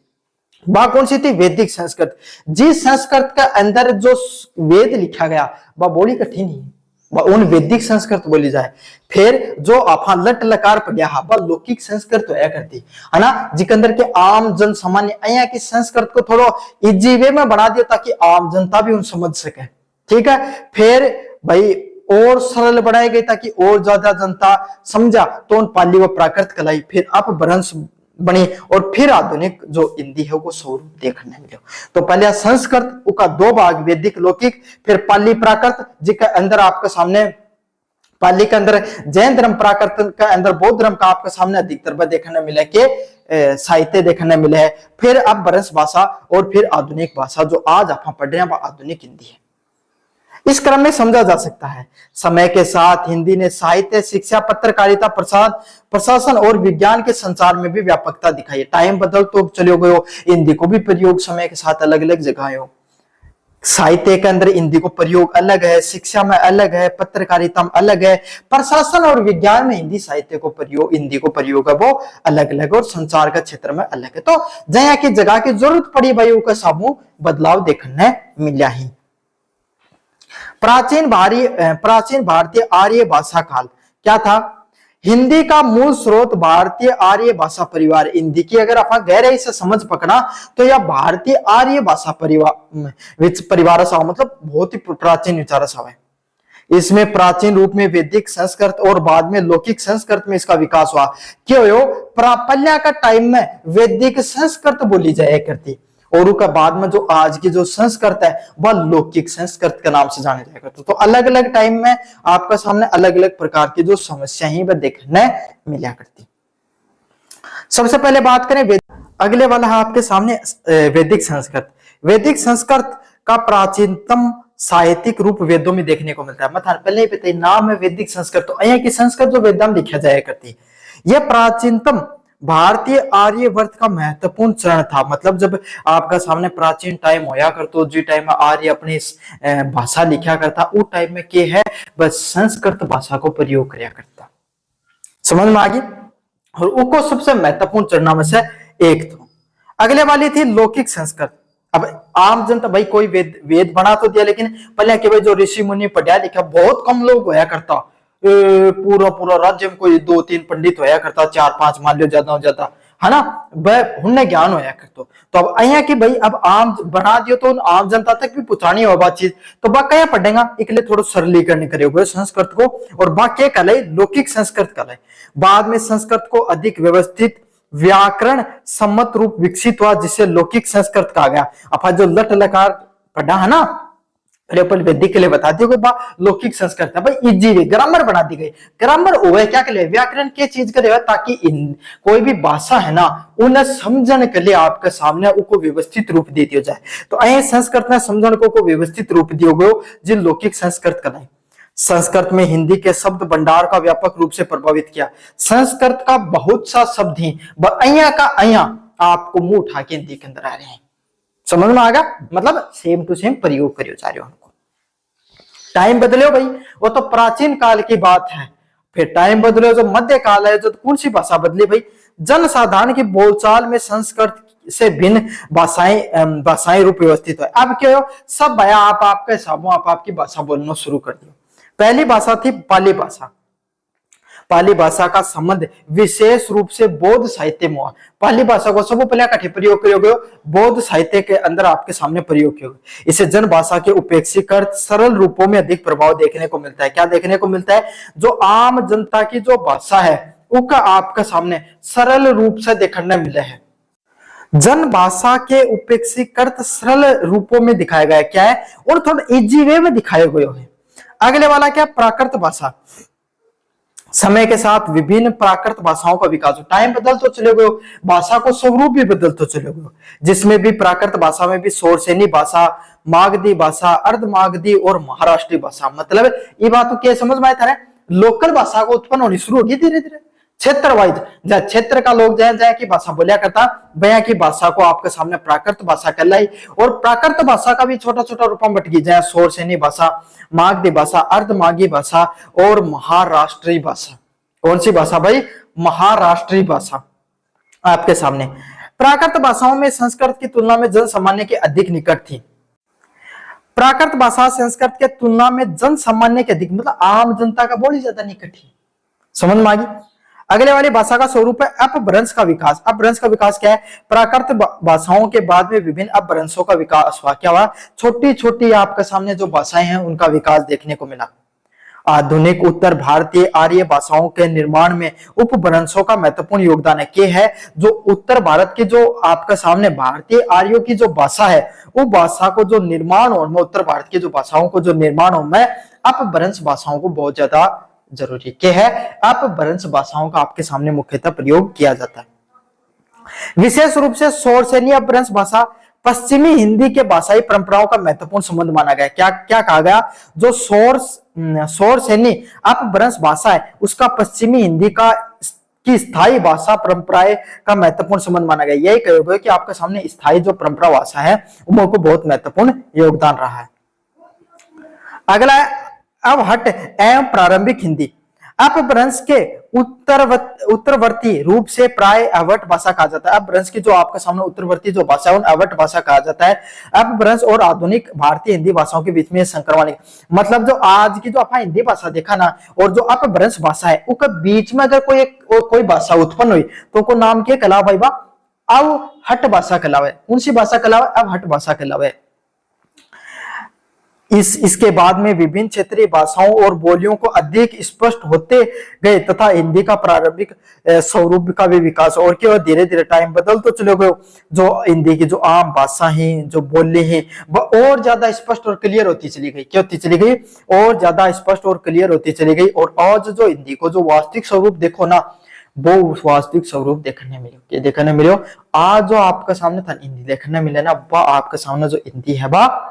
वह कौन सी थी वैदिक संस्कृत। जिस संस्कृत के अंदर जो वेद लिखा गया वह बड़ी कठिन है उन वैदिक संस्कृत बोली जाए। फिर जो आपा लट लकार पढ़िया हा वह लौकिक संस्कृत होया करती है ना, जिके अंदर के आम जन सामान्य अया की संस्कृत को थोड़ो इजी वे में बना दिया ताकि आम जनता भी उन समझ सके, ठीक है। फिर भाई और सरल बनाई गई ताकि और ज्यादा जनता समझा, तो उन पाली व प्राकृत कलाई फिर अपभ्रंश बनी और फिर आधुनिक जो हिंदी है वो स्वरूप देखने मिले। तो पहले संस्कृत उसका दो भाग, वैदिक लौकिक, फिर पाली प्राकृत, जिसके अंदर आपके सामने पाली के अंदर जैन धर्म, प्राकृत के अंदर बौद्ध धर्म का आपके सामने अधिकतर देखने मिले कि साहित्य देखने मिले है। फिर अब ब्रज भाषा और फिर आधुनिक भाषा जो आज आप पढ़ रहे हैं वह आधुनिक हिंदी है। इस क्रम में समझा जा सकता है समय के साथ हिंदी ने साहित्य, शिक्षा, पत्रकारिता, प्रशासन और विज्ञान के संचार में भी व्यापकता दिखाई है। टाइम बदल तो चले गए हो, हिंदी को भी प्रयोग समय के साथ अलग अलग जगह हो। साहित्य के अंदर हिंदी को प्रयोग अलग है, शिक्षा में अलग है, पत्रकारिता में अलग है, प्रशासन और विज्ञान में हिंदी साहित्य को प्रयोग, हिंदी को प्रयोग है वो अलग अलग, और संचार का क्षेत्र में अलग है। तो जहाँ की जगह की जरूरत पड़ी भाई का सामू बदलाव देखने मिला ही। प्राचीन भारतीय आर्य भाषा काल क्या था? हिंदी का मूल स्रोत भारतीय आर्य भाषा परिवार। हिंदी की अगर आप गहराई से समझ पकड़ा तो यह भारतीय आर्य भाषा परिवार सा, मतलब बहुत ही प्राचीन विचार सा है। इसमें प्राचीन रूप में वैदिक संस्कृत और बाद में लौकिक संस्कृत में इसका विकास हुआ। क्यों हो? प्रापल्या का टाइम में वैदिक संस्कृत बोली जाया करती और उसका बाद में जो आज की जो संस्कृत है वह लौकिक संस्कृत के नाम से जाने जाया करता। तो अलग अलग टाइम में आपका सामने अलग अलग प्रकार की जो समस्या ही वह देखने मिला करती। सबसे पहले बात करें अगले वाला है आपके सामने वैदिक संस्कृत। वैदिक संस्कृत का प्राचीनतम साहित्यिक रूप वेदों में देखने को मिलता है। मतलब पहले ही पता है नाम है वैदिक संस्कृत, तो यहाँ की संस्कृत जो वेदों में लिखा जाया करती, यह प्राचीनतम भारतीय आर्यवर्त का महत्वपूर्ण चरण था। मतलब जब आपका सामने प्राचीन टाइम होया करतो, जो टाइम में आर्य अपनी भाषा लिखा करता, उस टाइम में क्या है बस संस्कृत भाषा को प्रयोग किया करता। समझ में आ गई? और उसको सबसे महत्वपूर्ण चरणों में से एक था। अगले वाली थी लौकिक संस्कृत। अब आम जनता भाई कोई वेद बना तो दिया, लेकिन पहले के भाई जो ऋषि मुनि पढ़ा लिखा बहुत कम लोग होया करता। पूरा राज्य में कोई 2-3 पंडित होया करता, 4-5 मान लो ज्यादा है ना, वह उन्हें ज्ञान होया करतो। तो अब अया कि भाई अब आम बना दियो तो आम जनता तक भी पहुंचानी हो बातचीत, तो बा क्या पढ़ेगा इकले थोड़ा सरलीकरण करेगा संस्कृत को, और बा क्या कहलाई लौकिक संस्कृत कहलाई। बाद में संस्कृत को अधिक व्यवस्थित व्याकरण सम्मत रूप विकसित हुआ जिसे लौकिक संस्कृत कहा गया। अब जो लट लकार पढ़ा है ना, वैदिक के लिए बता दियो लौकिक संस्कृत है भाई इजी वे ग्रामर बना दी गई। ग्रामर हुआ क्या के लिए? व्याकरण के चीज करेगा ताकि कोई भी भाषा है ना उन्हें समझने के लिए आपके सामने उनको व्यवस्थित रूप दे दिया जाए। तो अ संस्कृत ने समझने को व्यवस्थित रूप दियो गयो जिन लौकिक संस्कृत कराई। संस्कृत में हिंदी के शब्द भंडार का व्यापक रूप से प्रभावित किया। संस्कृत का बहुत सा शब्द ही अया का अया आपको मुंह उठा के हिंदी के अंदर आ रहे हैं। समझ में आ गया? मतलब सेम टू सेम प्रयोग करियो जा रहे हो उनको। टाइम बदले भाई वो तो प्राचीन काल की बात है। फिर टाइम बदले जो मध्य काल है, जो तो कौन सी भाषा बदली भाई? जनसाधारण की बोलचाल में संस्कृत से भिन्न भाषाएं रूप व्यवस्थित है। अब क्या हो सब भया आप आपके हिसाबों आप आपकी भाषा बोलना शुरू कर दियो। पहली भाषा थी पाली भाषा। पाली भाषा का संबंध विशेष रूप से बौद्ध साहित्य में हुआ। पाली भाषा को सब पहले कठे प्रयोग किया बौद्ध साहित्य के अंदर आपके सामने प्रयोग किया। इसे जन भाषा के उपेक्षित सरल रूपों में अधिक प्रभाव देखने को मिलता है। क्या देखने को मिलता है? जो आम जनता की जो भाषा है उसका आपके सामने सरल रूप से देखने मिले है। जन भाषा के उपेक्षित सरल रूपों में दिखाया गया क्या है, और थोड़ा इजी वे में दिखाए गए हैं। अगले वाला क्या? प्राकृत भाषा। समय के साथ विभिन्न प्राकृत भाषाओं का विकास हो। टाइम बदल तो चले गए, भाषा को स्वरूप भी बदल तो चले गए, जिसमें भी प्राकृत भाषा में भी शोरसेनी भाषा, मागधी भाषा, अर्धमागधी और महाराष्ट्रीय भाषा। मतलब ये बात तो क्या समझ में आया था? लोकल भाषा को उत्पन्न होनी शुरू होगी धीरे धीरे क्षेत्र वाइज। जहाँ क्षेत्र का लोग जहाँ की भाषा बोलिया करता वह की भाषा को आपके सामने प्राकृत भाषा कहलाई। और प्राकृत भाषा का भी छोटा छोटा रूप में बट गई, जहाँ शोरसेनी भाषा, मागधी भाषा, अर्धमागी भाषा और महाराष्ट्रीय भाषा। कौन सी भाषा भाई? महाराष्ट्रीय भाषा आपके सामने। प्राकृत भाषाओं में संस्कृत की तुलना में जन सामान्य के अधिक निकट थी। प्राकृत भाषा संस्कृत के तुलना में जन सामान्य के अधिक, मतलब आम जनता का बोली ज्यादा निकट है। समझ में आ गई। अगले वाली भाषा का स्वरूप है अपभ्रंश का विकास। अपभ्रंश का विकास क्या है? प्राकृत भाषाओं के बाद में विभिन्न अपभ्रंशों का विकास हुआ। क्या हुआ? छोटी छोटी आपके सामने जो भाषाएं हैं उनका विकास देखने को मिला। आधुनिक उत्तर भारतीय आर्य भाषाओं के निर्माण में उपभ्रंशों का महत्वपूर्ण योगदान है। के है जो उत्तर भारत के जो आपका सामने भारतीय आर्यों की जो भाषा है, वो भाषा को जो निर्माण हो में, उत्तर भारत की जो भाषाओं को जो निर्माण हो में अपभ्रंश भाषाओं को बहुत ज्यादा जरूरी के है। अपभ्रंश भाषाओं का आपके सामने मुख्यतः प्रयोग किया जाता है। विशेष रूप से शौरसेनी अपभ्रंश भाषा पश्चिमी हिंदी के भाषाई परंपराओं का महत्वपूर्ण संबंध माना गया। क्या क्या कहा गया? जो शौरसेनी अपभ्रंश भाषा है उसका पश्चिमी हिंदी की स्थायी भाषा परंपराएं का महत्वपूर्ण संबंध माना गया। यही कहोगे कि आपके सामने स्थायी जो परंपरा भाषा है उनको बहुत महत्वपूर्ण योगदान रहा है। अगला है अवहट एवं प्रारंभिक हिंदी। अपभ्रंश के उत्तरवर्ती रूप से प्राय अवहट भाषा कहा जाता है। अपभ्रंश की जो आपके सामने उत्तरवर्ती जो भाषा है उन अवहट भाषा कहा जाता है। अपभ्रंश और आधुनिक भारतीय हिंदी भाषाओं के बीच में संक्रमण, मतलब जो आज की जो आप हिंदी भाषा देखा ना और जो अपभ्रंश भाषा है उसके बीच में अगर कोई भाषा उत्पन्न हुई तो को नाम क्या कहलावा भाई बा? अवहट भाषा कहलावे। कौन सी भाषा कहलावे? अवहट भाषा कहलावे। इसके बाद में विभिन्न क्षेत्रीय भाषाओं और बोलियों को अधिक स्पष्ट होते गए तथा हिंदी का प्रारंभिक स्वरूप का भी विकास और क्या धीरे धीरे टाइम बदल तो चले गए। जो हिंदी की जो आम भाषा है, जो बोली है, वह और ज्यादा स्पष्ट और क्लियर होती चली गई। क्या होती चली गई? और ज्यादा स्पष्ट और क्लियर होती चली गई। और आज जो हिंदी को जो वास्तविक स्वरूप देखो ना, वो वास्तविक स्वरूप देखने मिले। क्या देखने मिले? आज जो आपके सामने था हिंदी देखने मिले ना, वह आपके सामने जो हिंदी है वह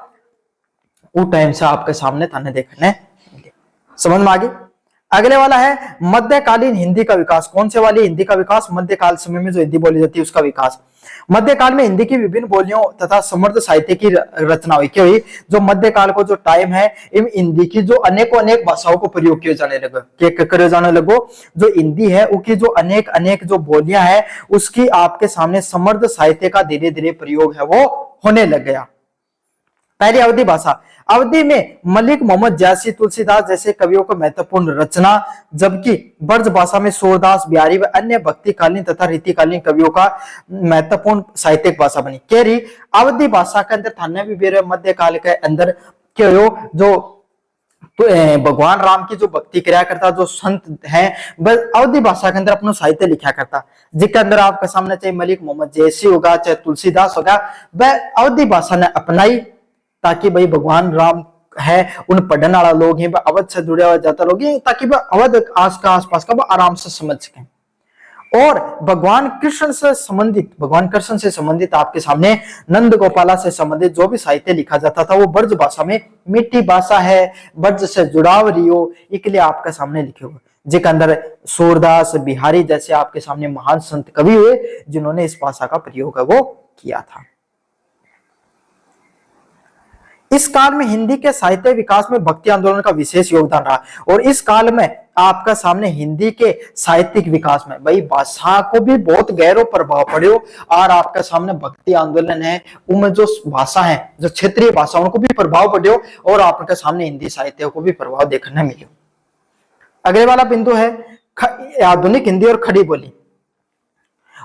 उस टाइम से आपके सामने थाने देखने मिले। समझ में आ गई। अगले वाला है मध्यकालीन हिंदी का विकास। कौन से वाली हिंदी का विकास? मध्यकाल समय में जो हिंदी बोली जाती है उसका विकास। मध्यकाल में हिंदी की विभिन्न बोलियों तथा समृद्ध साहित्य की रचना हुई। क्या हुई? जो मध्यकाल को जो टाइम है इन हिंदी की जो अनेकों अनेक भाषाओं को प्रयोग किए जाने लगे। क्या करे जाने लगो? जो हिंदी है उसकी जो अनेक अनेक जो बोलियां है उसकी आपके सामने समृद्ध साहित्य का धीरे धीरे प्रयोग है वो होने लग गया। पहली अवधि भाषा। अवधि में मलिक मोहम्मद जैसी, तुलसीदास जैसे कवियों को महत्वपूर्ण रचना, जबकि ब्रज भाषा में सूरदास, बिहारी व अन्य भक्तिकालीन तथा रीतिकालीन कवियों का महत्वपूर्ण साहित्यिक भाषा बनी। केरी अवधि भाषा के अंदर थाने भी मध्यकाल के अंदर क्यों जो तो भगवान राम की जो भक्ति किया करता, जो संत है अवधि भाषा के अंदर अपना साहित्य लिखा करता, जिसके अंदर आपके सामने चाहे मलिक मोहम्मद जैसी होगा, चाहे तुलसीदास होगा, वह अवधि भाषा ने अपनाई ताकि भाई भगवान राम है उन पढ़ने वाला लोग हैं अवध से जुड़े हुए ज्यादा लोग हैं ताकि वह अवध आसपास का आराम से समझ सकें। और भगवान कृष्ण से संबंधित आपके सामने नंद गोपाला से संबंधित जो भी साहित्य लिखा जाता था वो ब्रज भाषा में, मीठी भाषा है, ब्रज से जुड़ाव रियो, इसलिए आपके सामने लिखे हुए, जिसके अंदर सूरदास, बिहारी जैसे आपके सामने महान संत कवि हुए जिन्होंने इस भाषा का प्रयोग है वो किया था। इस काल में हिंदी के साहित्य विकास में भक्ति आंदोलन का विशेष योगदान रहा और इस काल में आपका सामने हिंदी के साहित्यिक विकास में भाई भाषा को भी बहुत गहरा प्रभाव पड़े और आपके सामने भक्ति आंदोलन है उनमें जो भाषा है, जो क्षेत्रीय भाषाओं को भी प्रभाव पड़े और आपके सामने हिंदी साहित्य को भी प्रभाव देखने मिले। अगले वाला बिंदु है आधुनिक हिंदी और खड़ी बोली।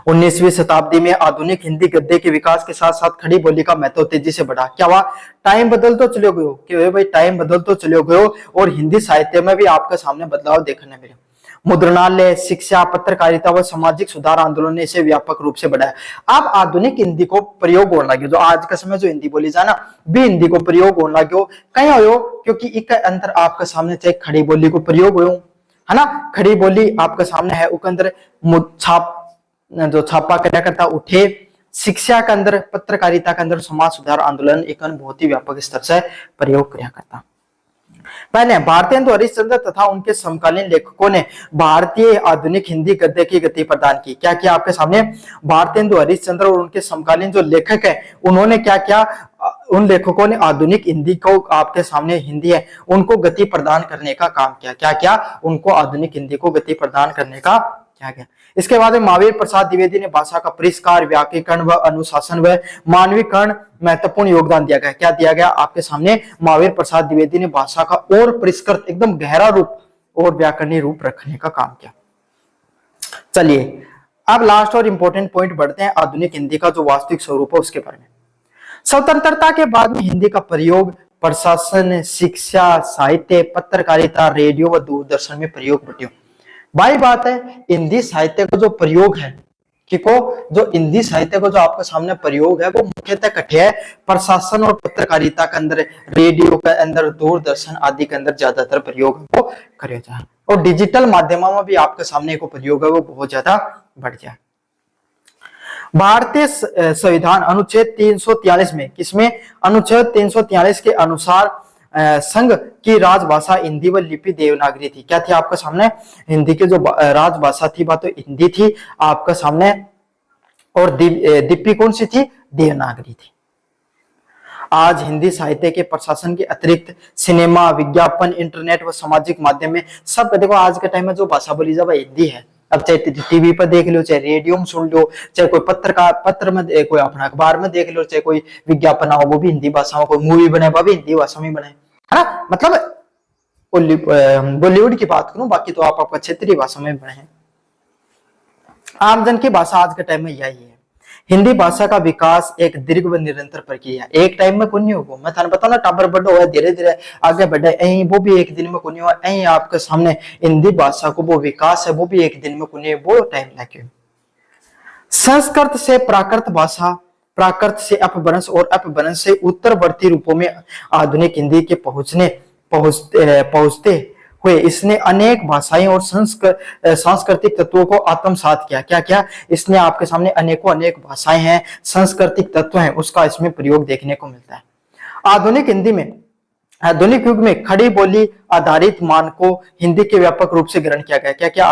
19वीं शताब्दी में आधुनिक हिंदी गद्य के विकास के साथ साथ खड़ी बोली का महत्व तेजी से बढ़ा। क्या हुआ? टाइम बदल तो चले गए हो, क्यों भाई टाइम बदल तो चले गए हो और हिंदी साहित्य में भी आपके सामने बदलाव देखने मिले। मुद्रणालय, शिक्षा, पत्रकारिता व सामाजिक सुधार आंदोलन ने इसे व्यापक रूप से बढ़ाया। अब आधुनिक हिंदी को प्रयोग होने लगे, जो आज का समय जो हिंदी बोली जाना भी हिंदी को प्रयोग होने लगे हो कहीं हो, क्योंकि इसके अंदर आपके सामने चाहे खड़ी बोली को प्रयोग हो है ना, खड़ी बोली आपके सामने है उसके अंदर जो छापा क्या करता उठे, शिक्षा के अंदर, पत्रकारिता के अंदर समाज सुधार आंदोलन एक बहुत ही व्यापक स्तर से प्रयोग किया करता। पहले भारतेंदु हरिश्चंद्र तथा उनके समकालीन लेखकों ने भारतीय आधुनिक हिंदी गद्य की गति प्रदान की। क्या किया आपके सामने? भारतेंदु हरिश्चंद्र और उनके समकालीन जो लेखक है उन्होंने क्या किया? उन लेखकों ने आधुनिक हिंदी को आपके सामने हिंदी है उनको गति प्रदान करने का काम किया। क्या किया? उनको आधुनिक हिंदी को गति प्रदान करने का किया गया। इसके बाद महावीर प्रसाद द्विवेदी ने भाषा का परिष्कार, व्याकरण व अनुशासन व मानवीकरण महत्वपूर्ण योगदान दिया गया। क्या दिया गया आपके सामने? महावीर प्रसाद द्विवेदी ने भाषा का और परिष्कृत, एकदम गहरा रूप और व्याकरणीय रूप रखने का काम किया। चलिए अब लास्ट और इंपॉर्टेंट पॉइंट बढ़ते हैं, आधुनिक हिंदी का जो वास्तविक स्वरूप है उसके बारे में। स्वतंत्रता के बाद में हिंदी का प्रयोग प्रशासन, शिक्षा, साहित्य, पत्रकारिता, रेडियो व दूरदर्शन में प्रयोग बढ़ियो। भाई बात है, हिंदी साहित्य का जो प्रयोग है जो हिंदी साहित्य को जो आपके सामने प्रयोग है वो मुख्यतः कठे है प्रशासन और पत्रकारिता के अंदर, रेडियो के अंदर, दूरदर्शन आदि के अंदर ज्यादातर प्रयोग वो करे जाए, और डिजिटल माध्यमों में भी आपके सामने को प्रयोग है वो बहुत ज्यादा बढ़ जाए। भारतीय संविधान अनुच्छेद 343 में, किसमें? अनुच्छेद 343 के अनुसार संघ की राजभाषा हिंदी व लिपि देवनागरी थी। क्या थी आपके सामने? हिंदी की जो राजभाषा थी वह तो हिंदी थी आपके सामने, और लिपि कौन सी थी? देवनागरी थी। आज हिंदी साहित्य के प्रशासन के अतिरिक्त सिनेमा, विज्ञापन, इंटरनेट व सामाजिक माध्यम में सब, देखो आज के टाइम में जो भाषा बोली जाए हिंदी है। अब चाहे टीवी पर देख लो, चाहे रेडियो में सुन लो, चाहे कोई पत्र में, कोई अपना अखबार में देख लो, चाहे कोई विज्ञापन हो वो भी हिंदी भाषा में, कोई मूवी बने वो भी हिंदी भाषा में बने, है ना। मतलब बॉलीवुड की बात करूं, बाकी तो आपका क्षेत्रीय भाषा में बने हैं। आमजन की भाषा आज के टाइम में यही है। हिंदी भाषा का विकास एक दीर्घ व निरंतर प्रक्रिया, एक टाइम में कुछ नहीं होगा। मैं थाने बताऊं ना, टाबर बड़ा हुआ धीरे धीरे आगे बढ़े, यही वो भी एक दिन में कुछ नहीं हुआ। यही आपके सामने हिंदी भाषा को वो विकास है वो भी एक दिन में कुछ नहीं, वो टाइम लगे। संस्कृत से प्राकृत भाषा, प्राकृत से अपभ्रंश और अपभ्रंश से उत्तरवर्ती रूपों में आधुनिक हिंदी के पहुंचते हुए इसने अनेक भाषाएं और सांस्कृतिक तत्वों को आत्मसात किया। क्या क्या? इसने आपके सामने अनेक भाषाएं हैं, सांस्कृतिक तत्व हैं, उसका इसमें प्रयोग देखने को मिलता है। आधुनिक युग में खड़ी बोली आधारित मानकों हिंदी के व्यापक रूप से ग्रहण किया गया। क्या क्या?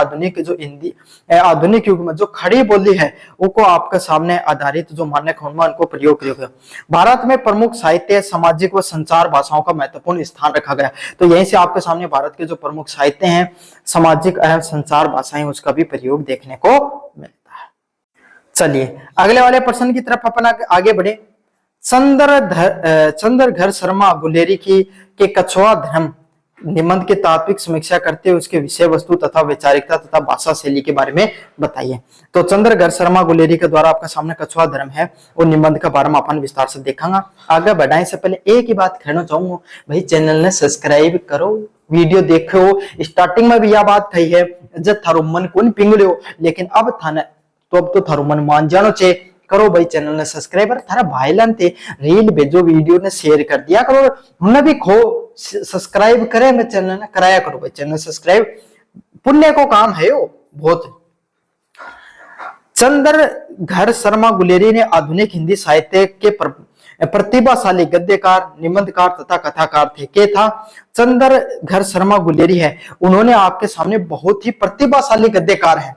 आधुनिक युग में जो खड़ी बोली है उनको आपके सामने आधारित जो मानक उनको प्रयोग किया गया। भारत में प्रमुख साहित्य, सामाजिक व संचार भाषाओं का महत्वपूर्ण स्थान रखा गया। तो यहीं से आपके सामने भारत के जो प्रमुख साहित्य हैं, सामाजिक एवं संचार भाषाएं, उसका भी प्रयोग देखने को मिलता है। चलिए अगले वाले प्रश्न की तरफ अपन आगे बढ़े। चंद्रघर शर्मा गुलेरी के कछुआ धर्म निबंध की तात्विक समीक्षा करते हुए उसके विषय वस्तु तथा वैचारिकता तथा भाषा शैली के बारे में बताइए। तो चंद्रघर शर्मा गुलेरी के द्वारा आपका सामने कछुआ धर्म है और निबंध का बारे में अपन विस्तार से देखेंगे। आगे बढ़ाने से पहले एक ही बात कहना चाहूंगा, भाई चैनल ने सब्सक्राइब करो, वीडियो देखो। स्टार्टिंग में भी यह बात कही है, जब थारो मन कौन पिंग लो, लेकिन अब थाने तो थारो मन मान जानो चे करो भाई। चैनल ने सब्सक्राइबर थारा भाई लानते रील भेजो, वीडियो ने शेयर कर दिया करो, उन्हें भी खो सब्सक्राइब करे, मैं चैनल ने कराया करो भाई। चैनल सब्सक्राइब पुण्य को काम है यो बहुत। चंद्रघर शर्मा गुलेरी ने आधुनिक हिंदी साहित्य के प्रतिभाशाली गद्यकार, निबंधकार तथा कथाकार थे। क्या था? चंद्रघर शर्मा गुलेरी है, उन्होंने आपके सामने बहुत ही प्रतिभाशाली गद्यकार है,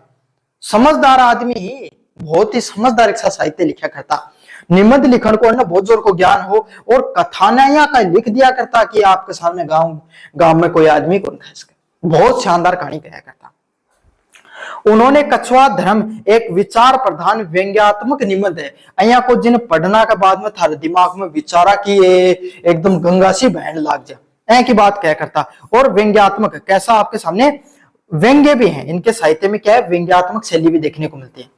समझदार आदमी ही, बहुत ही समझदार साहित्य लिखा करता। निबंध लिखन को ना बहुत जोर को ज्ञान हो, और कथानया का लिख दिया करता कि आपके सामने गांव में कोई आदमी कौन खा सके, बहुत शानदार कहानी कहा करता। उन्होंने कछुआ धर्म एक विचार प्रधान व्यंग्यात्मक निबंध है, अया को जिन पढ़ना के बाद में थारे दिमाग में विचारा की एकदम गंगा सी बहन लाग जाए, ऐ की बात कह करता। और व्यंग्यात्मक कैसा? आपके सामने व्यंग्य भी है इनके साहित्य में, क्या है? व्यंग्यात्मक शैली भी देखने को मिलती है।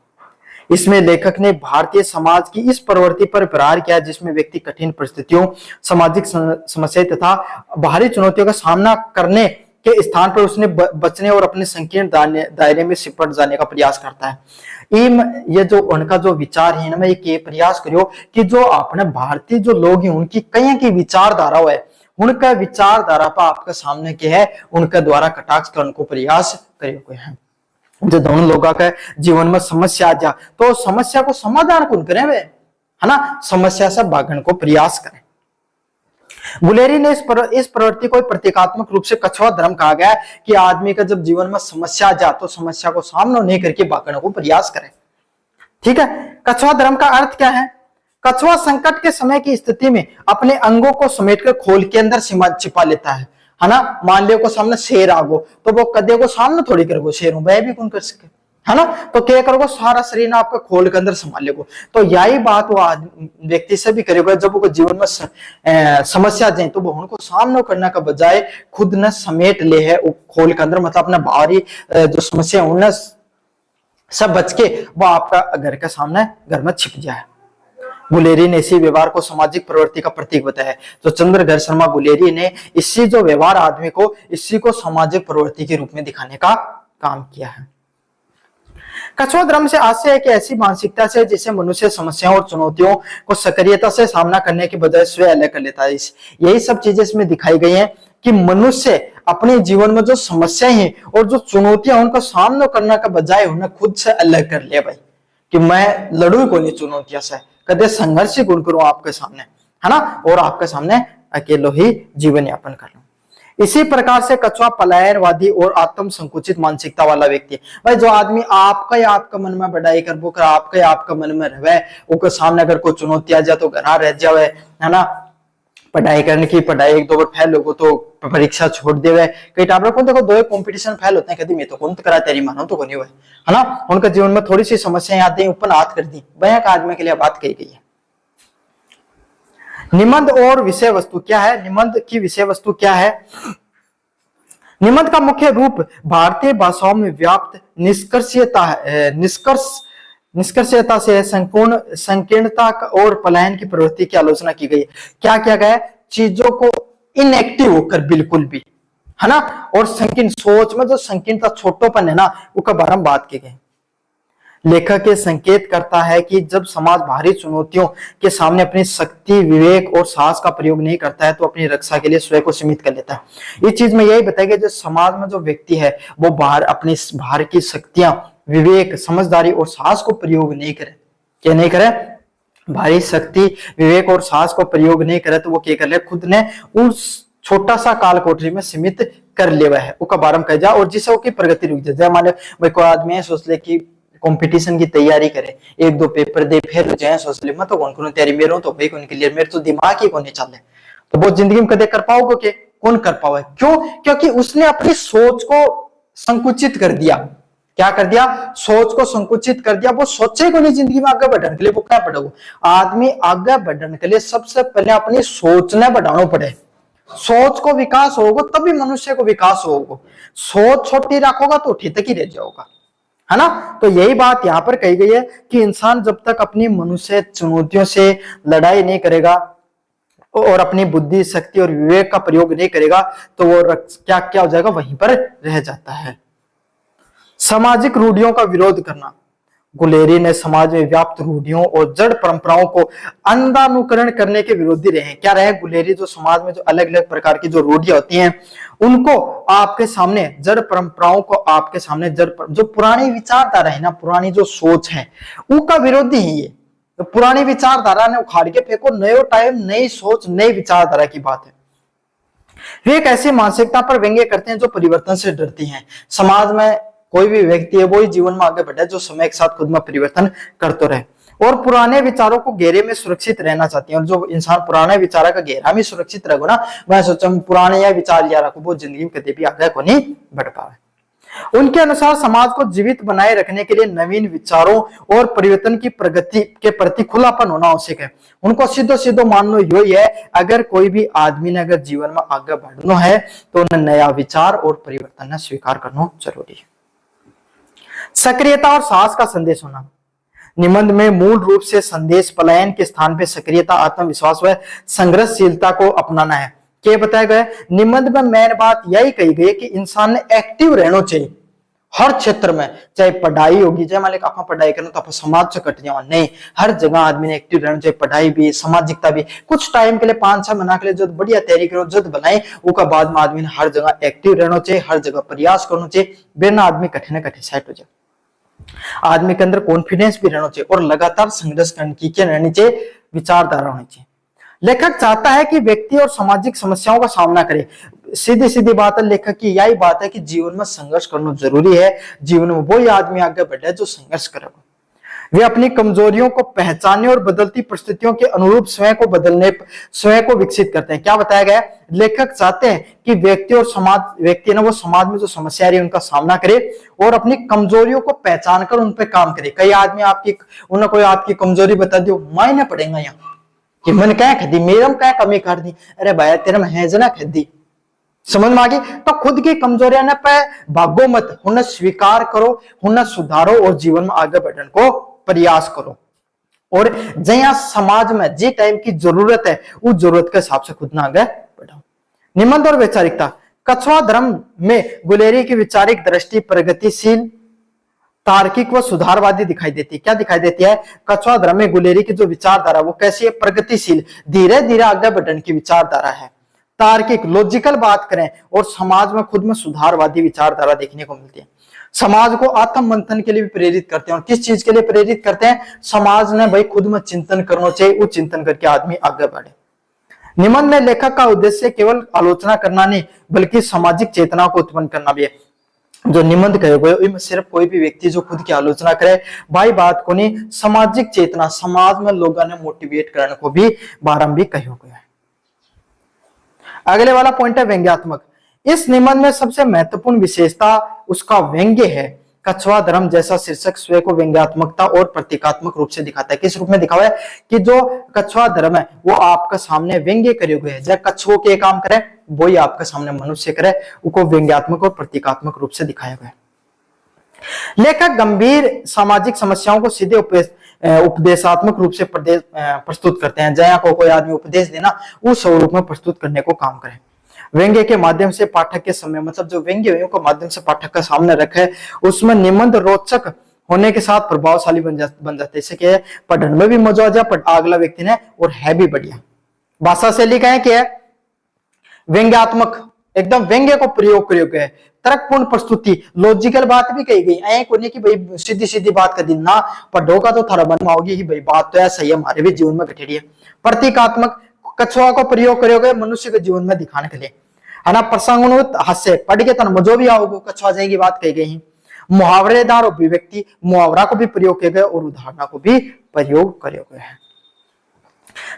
इसमें लेखक ने भारतीय समाज की इस प्रवृत्ति पर प्रहार किया जिसमें व्यक्ति कठिन परिस्थितियों, सामाजिक समस्याएं तथा बाहरी चुनौतियों का सामना करने के स्थान पर उसने बचने और अपने संकीर्ण दायरे में सिपट जाने का प्रयास करता है। ये जो उनका जो विचार है ना, ये प्रयास करो कि जो अपने भारतीय जो लोग हैं उनकी कई की विचारधारा है, उनका विचारधारा पर आपके सामने क्या है, उनके द्वारा कटाक्ष करने को प्रयास करे हैं। जो दोनों लोगों का जीवन में समस्या आ जा तो समस्या को समाधान कौन करे वे, है ना, समस्या से भागने को प्रयास करें। गुलेरी ने इस प्रवृत्ति को प्रतीकात्मक रूप से कछुआ धर्म कहा गया कि आदमी का जब जीवन में समस्या आ जा तो समस्या को सामना नहीं करके भागने को प्रयास करे। ठीक है, कछुआ धर्म का अर्थ क्या है? कछुआ संकट के समय की स्थिति में अपने अंगों को समेटकर खोल के अंदर छिपा लेता है ना। मान लियो को सामने शेर आगो तो वो कदे को सामने थोड़ी करो, शेर वह भी कौन कर सके, है ना। तो क्या करोगे, सारा शरीर ना आपका खोल के अंदर संभाल लेगो। तो यही बात वो व्यक्ति से भी करेगा, जब वो जीवन में समस्या जाए तो वो उनको सामना करने का बजाय खुद न समेट ले है खोल के अंदर, मतलब अपना बाहरी जो समस्या उन्हें सब बच के वो आपका घर के सामने घर में छिप जाए। गुलेरी ने इसी व्यवहार को सामाजिक प्रवृत्ति का प्रतीक बताया। तो चंद्रधर शर्मा गुलेरी ने इसी जो व्यवहार आदमी को, इसी को सामाजिक प्रवृत्ति के रूप में दिखाने का काम किया है। कछुआ धर्म से आशय है कि ऐसी मानसिकता से जिसे मनुष्य समस्याओं और चुनौतियों को सक्रियता से सामना करने के बजाय स्वयं अलग कर लेता है। यही सब चीजें इसमें दिखाई गई हैं कि मनुष्य अपने जीवन में जो समस्याएं हैं और जो चुनौतियां उनका सामना करने का बजाय उन्हें खुद से अलग कर ले भाई, कि मैं लड़ू को नहीं चुनौतियां से, कदे संघर्ष ही गुण करूं आपके सामने, है ना, और आपके सामने अकेले ही जीवन यापन कर लूं। इसी प्रकार से कछुआ पलायनवादी और आत्म संकुचित मानसिकता वाला व्यक्ति है। भाई जो आदमी आपका या आपका मन में बढ़ाई कर वो कर आपका या आपका मन में रहे, उसके सामने अगर कोई चुनौती आ जाए तो घर रह जावे, है ना, पढ़ाई करने की, पढ़ाई एक दो बार फेल हो तो परीक्षा छोड़ देवे। कई टाइम को देखो दो कंपटीशन फेल होते हैं, कभी मैं तो कौन करा तेरी मानो तो नहीं हुआ, है ना। उनके जीवन में थोड़ी सी समस्याएं आती है, ऊपर हाथ कर दी, भयंकर आदमी के लिए बात कही गई है। निबंध और विषय वस्तु क्या है, निबंध की विषय वस्तु क्या है। निबंध का मुख्य रूप भारतीय भाषाओं में व्याप्त निष्कर्षता से संकीर्णता और पलायन की प्रवृत्ति की आलोचना की गई है। क्या किया गया है, चीजों को इनएक्टिव होकर बिल्कुल भी, है ना, और संकीर्ण सोच में जो संकीर्णता छोटोपन है ना, उसका बारे में बात की गई। लेखक ये संकेत करता है कि जब समाज भारी चुनौतियों के सामने अपनी शक्ति, विवेक और साहस का प्रयोग नहीं करता है तो अपनी रक्षा के लिए स्वयं को सीमित कर लेता है। इस चीज में यही बताया जो समाज में जो व्यक्ति है वो अपनी बाहर की शक्तियां, विवेक, समझदारी और साहस को प्रयोग नहीं करे, क्या नहीं करे, भारी शक्ति, विवेक और साहस को प्रयोग नहीं करे तो वो क्या कर ले, खुद ने उस छोटा सा काल कोठरी में सीमित कर लेवा है, उसका बारम कह जा, और जिससे उसकी प्रगति रुक जाए। मान लो भाई कोई आदमी सोच ले कि कंपटीशन की तैयारी करे, एक दो पेपर दे, फिर हो जाए सोच ले मैं तो कौन तैयारी मेरे तो भाई कौन क्लियर, मेरे तो दिमाग ही कौन चले, तो वो जिंदगी में कदे कर पाओगे के, कौन कर पाओगे, क्यों, क्योंकि उसने अपनी सोच को संकुचित कर दिया। क्या कर दिया, सोच को संकुचित कर दिया, वो सोचे को नहीं जिंदगी में आगे बढ़ने के लिए। वो क्या पड़ेगा, आदमी आगे बढ़ने के लिए सबसे पहले अपनी सोचने बढ़ाना पड़े, सोच को विकास होगा तभी मनुष्य को विकास होगा। सोच छोटी रखोगा तो उठी तक ही रह जाओगा, है ना। तो यही बात यहाँ पर कही गई है कि इंसान जब तक अपनी मनुष्य चुनौतियों से लड़ाई नहीं करेगा और अपनी बुद्धि, शक्ति और विवेक का प्रयोग नहीं करेगा तो वो क्या क्या हो जाएगा, वहीं पर रह जाता है। सामाजिक रूढ़ियों का विरोध करना। गुलेरी ने समाज में व्याप्त रूढ़ियों और जड़ परंपराओं को अंधानुकरण करने के विरोधी रहे हैं। क्या रहे गुलेरी, जो समाज में जो अलग अलग प्रकार की जो रूढ़ियां होती हैं उनको आपके सामने, जड़ परंपराओं को आपके सामने, जो पुरानी विचारधारा है ना, पुरानी जो सोच है उसका विरोधी ही ये। तो पुरानी विचारधारा ने उखाड़ के फेंको, नयो टाइम, नई सोच, नई विचारधारा की बात है। वे एक ऐसी मानसिकता पर व्यंग्य करते हैं जो परिवर्तन से डरती है। समाज में कोई भी व्यक्ति है वो ही जीवन में आगे बढ़े जो समय के साथ खुद में परिवर्तन करते रहे और पुराने विचारों को घेरे में सुरक्षित रहना चाहती है। और जो इंसान पुराने विचार का घेरा में सुरक्षित रहो ना, वह सोचा पुराने या विचार लिया रखो, वो जिंदगी में कभी भी आगे को नहीं बढ़ पावे। उनके अनुसार समाज को जीवित बनाए रखने के लिए नवीन विचारों और परिवर्तन की प्रगति के प्रति खुलापन होना आवश्यक है। उनको सीधो सीधो मानना यही है, अगर कोई भी आदमी ने अगर जीवन में आगे बढ़ना है तो उन्हें नया विचार और परिवर्तन स्वीकार करना जरूरी है। सक्रियता और साहस का संदेश होना। निबंध में मूल रूप से संदेश पलायन के स्थान पे सक्रियता, आत्मविश्वास व संघर्षशीलता को अपनाना है। क्या बताया गया, निबंध में मेन बात यही कही गई कि इंसान ने एक्टिव रहना चाहिए हर क्षेत्र में, चाहे पढ़ाई होगी, चाहे मान लो आप पढ़ाई करो तो आप समाज से कट जाओ, नहीं, हर जगह आदमी ने एक्टिव रहना चाहिए, पढ़ाई भी, सामाजिकता भी। कुछ टाइम के लिए 5-6 महीना के लिए जो बढ़िया तैयारी करो, जद बनाए, उसका बाद में आदमी ने हर जगह एक्टिव रहना चाहिए, हर जगह प्रयास करना चाहिए, बिना आदमी कठिन कठिन सेट हो जाए। आदमी के अंदर कॉन्फिडेंस भी रहना चाहिए और लगातार संघर्ष करने की क्या रहनी चाहिए, विचारधारा होनी चाहिए। लेखक चाहता है कि व्यक्ति और सामाजिक समस्याओं का सामना करे। सीधी सीधी बात है, लेखक की यही बात है कि जीवन में संघर्ष करना जरूरी है। जीवन में वही आदमी आगे बढ़े जो संघर्ष करेगा। वे अपनी कमजोरियों को पहचानने और बदलती परिस्थितियों के अनुरूप स्वयं को विकसित करते हैं। क्या बताया गया है? लेखक चाहते हैं कि व्यक्ति ना वो समाज में जो समस्या रही है उनका सामना करे और अपनी कमजोरियों को पहचान कर उन पर काम करे। कई आदमी उन्हें कोई आपकी कमजोरी बता दो, मायने पड़ेगा यहाँ कि मन क्या खदी, मेरम क्या कमी कर दी, अरे भाई तेरे में है जना खदी, समझ में आ गई? तो खुद की कमजोरियां न पे भागो मत, उन्हें स्वीकार करो, उन्हें सुधारो और जीवन में आगे बढ़ने को प्रयास करो। और जहां समाज में जी टाइम की जरूरत है उस जरूरत के हिसाब से खुद ना आगे बढ़ाओ। निबंध और वैचारिकता। कछुआ धर्म में गुलेरी की वैचारिक दृष्टि प्रगतिशील, तार्किक व सुधारवादी दिखाई देती है। क्या दिखाई देती है? कछुआ धर्म में गुलेरी की जो विचारधारा वो कैसी है? प्रगतिशील, धीरे धीरे आगे बढ़ने की विचारधारा है। तार्किक, लॉजिकल बात करें और समाज में खुद में सुधारवादी विचारधारा देखने को मिलती है। समाज को आत्म मंथन के लिए भी प्रेरित करते हैं। और किस चीज के लिए प्रेरित करते हैं? समाज ने भाई खुद में चिंतन करना चाहिए, वो चिंतन करके आदमी आगे बढ़े। निबंध में लेखक का उद्देश्य केवल आलोचना करना नहीं बल्कि सामाजिक चेतना को उत्पन्न करना भी है। जो निबंध कहे हुए सिर्फ कोई भी व्यक्ति जो खुद की आलोचना करे भाई बात को नहीं, सामाजिक चेतना, समाज में लोगों ने मोटिवेट करने को भी बारंबार कहे हुए है। अगले वाला पॉइंट है व्यंग्यात्मक। इस निबंध में सबसे महत्वपूर्ण विशेषता उसका व्यंग्य है। कछुआ धर्म जैसा शीर्षक स्वयं को व्यंग्यात्मकता और प्रतीकात्मक रूप से दिखाता है। किस रूप में दिखा हुआ है? कि जो कछुआ धर्म है वो आपका सामने व्यंग्य करे हुए है, जब कछुओं के काम करे वही आपके सामने मनुष्य करे, उसको व्यंग्यात्मक और प्रतीकात्मक रूप से दिखाया गया है। लेखक गंभीर सामाजिक समस्याओं को सीधे उपदेशात्मक रूप से प्रस्तुत करते हैं। जया को कोई आदमी उपदेश देना उस स्वरूप में प्रस्तुत करने को काम करे। व्यंग्य के माध्यम से पाठक के समय, मतलब जो व्यंग्य के माध्यम से पाठक का सामने रखे उसमें निबंध रोचक होने के साथ प्रभावशाली बन जाते हैं। कि पढ़ने में भी मजा आ जाए अगला व्यक्ति ने और है भी बढ़िया। भाषा शैली का है कि व्यंग्यात्मक, एकदम व्यंग्य को प्रयोग है। तर्कपूर्ण प्रस्तुति, लॉजिकल बात भी कही गई, ऐ कोई नहीं कि भाई सीधी सीधी बात कर दी ना, पढ़ो का तो थारा मन में होगी कि भाई बात तो ऐसा ही हमारे भी जीवन में घटेड़ी है। प्रतीकात्मक, कछुआ को प्रयोग करोगे मनुष्य के जीवन में दिखाने के लिए, है ना। प्रसंगानुरूप हास्य, पढ़ के तन मजो भी आओगे, कछुआ जाएगी बात कही गई। मुहावरेदार अभिव्यक्ति, मुहावरा को भी प्रयोग किए गए और उदाहरणों को भी प्रयोग करे गए हैं।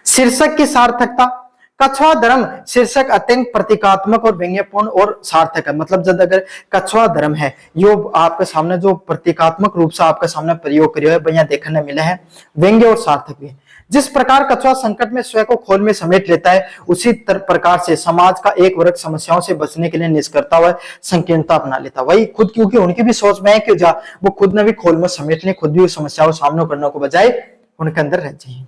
शीर्षक की सार्थकता। कछुआ धर्म शीर्षक अत्यंत प्रतीकात्मक और व्यंग्यपूर्ण और सार्थक है। मतलब जब अगर कछुआ धर्म है यो आपके सामने जो प्रतीकात्मक रूप से आपके सामने प्रयोग करियो है बढ़िया देखने मिले हैं, व्यंग्य और सार्थक भी। जिस प्रकार कछुआ संकट में स्वयं को खोल में समेट लेता है उसी प्रकार से समाज का एक वर्ग समस्याओं से बचने के लिए निष्कर्ता हुआ संकीर्णता अपना लेता। वही खुद, क्योंकि उनकी भी सोच में है कि वो खुद ने भी खोल में समेट ले, खुद भी उस समस्या को सामना करने को बजाय उनके अंदर रह जाए।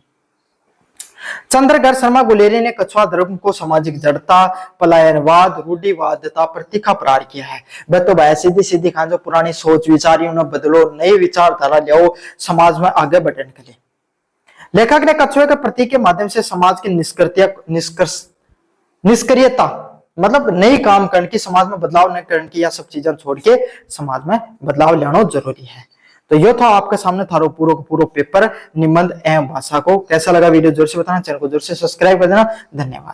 चंद्रगर शर्मा गुलेरी ने कछुआ धर्म को सामाजिक जड़ता, पलायनवाद, रूढ़िवाद तथा प्रतीका प्रहार किया है। वह तो भाई सीधी सीधी खान जो पुरानी सोच विचारी उन्हें बदलो, नई विचारधारा ले समाज में आगे बढ़ने के लिए। लेखक ने कछुए के प्रतीक के माध्यम से समाज की निष्क्रियता, मतलब नई काम करने की, समाज में बदलाव न करने की, या सब चीजें छोड़ के समाज में बदलाव लाना जरूरी है। तो यह था आपके सामने थारो पूरा पेपर निबंध एवं भाषा को। कैसा लगा वीडियो जोर से बताना, चैनल को जोर से सब्सक्राइब कर देना। धन्यवाद।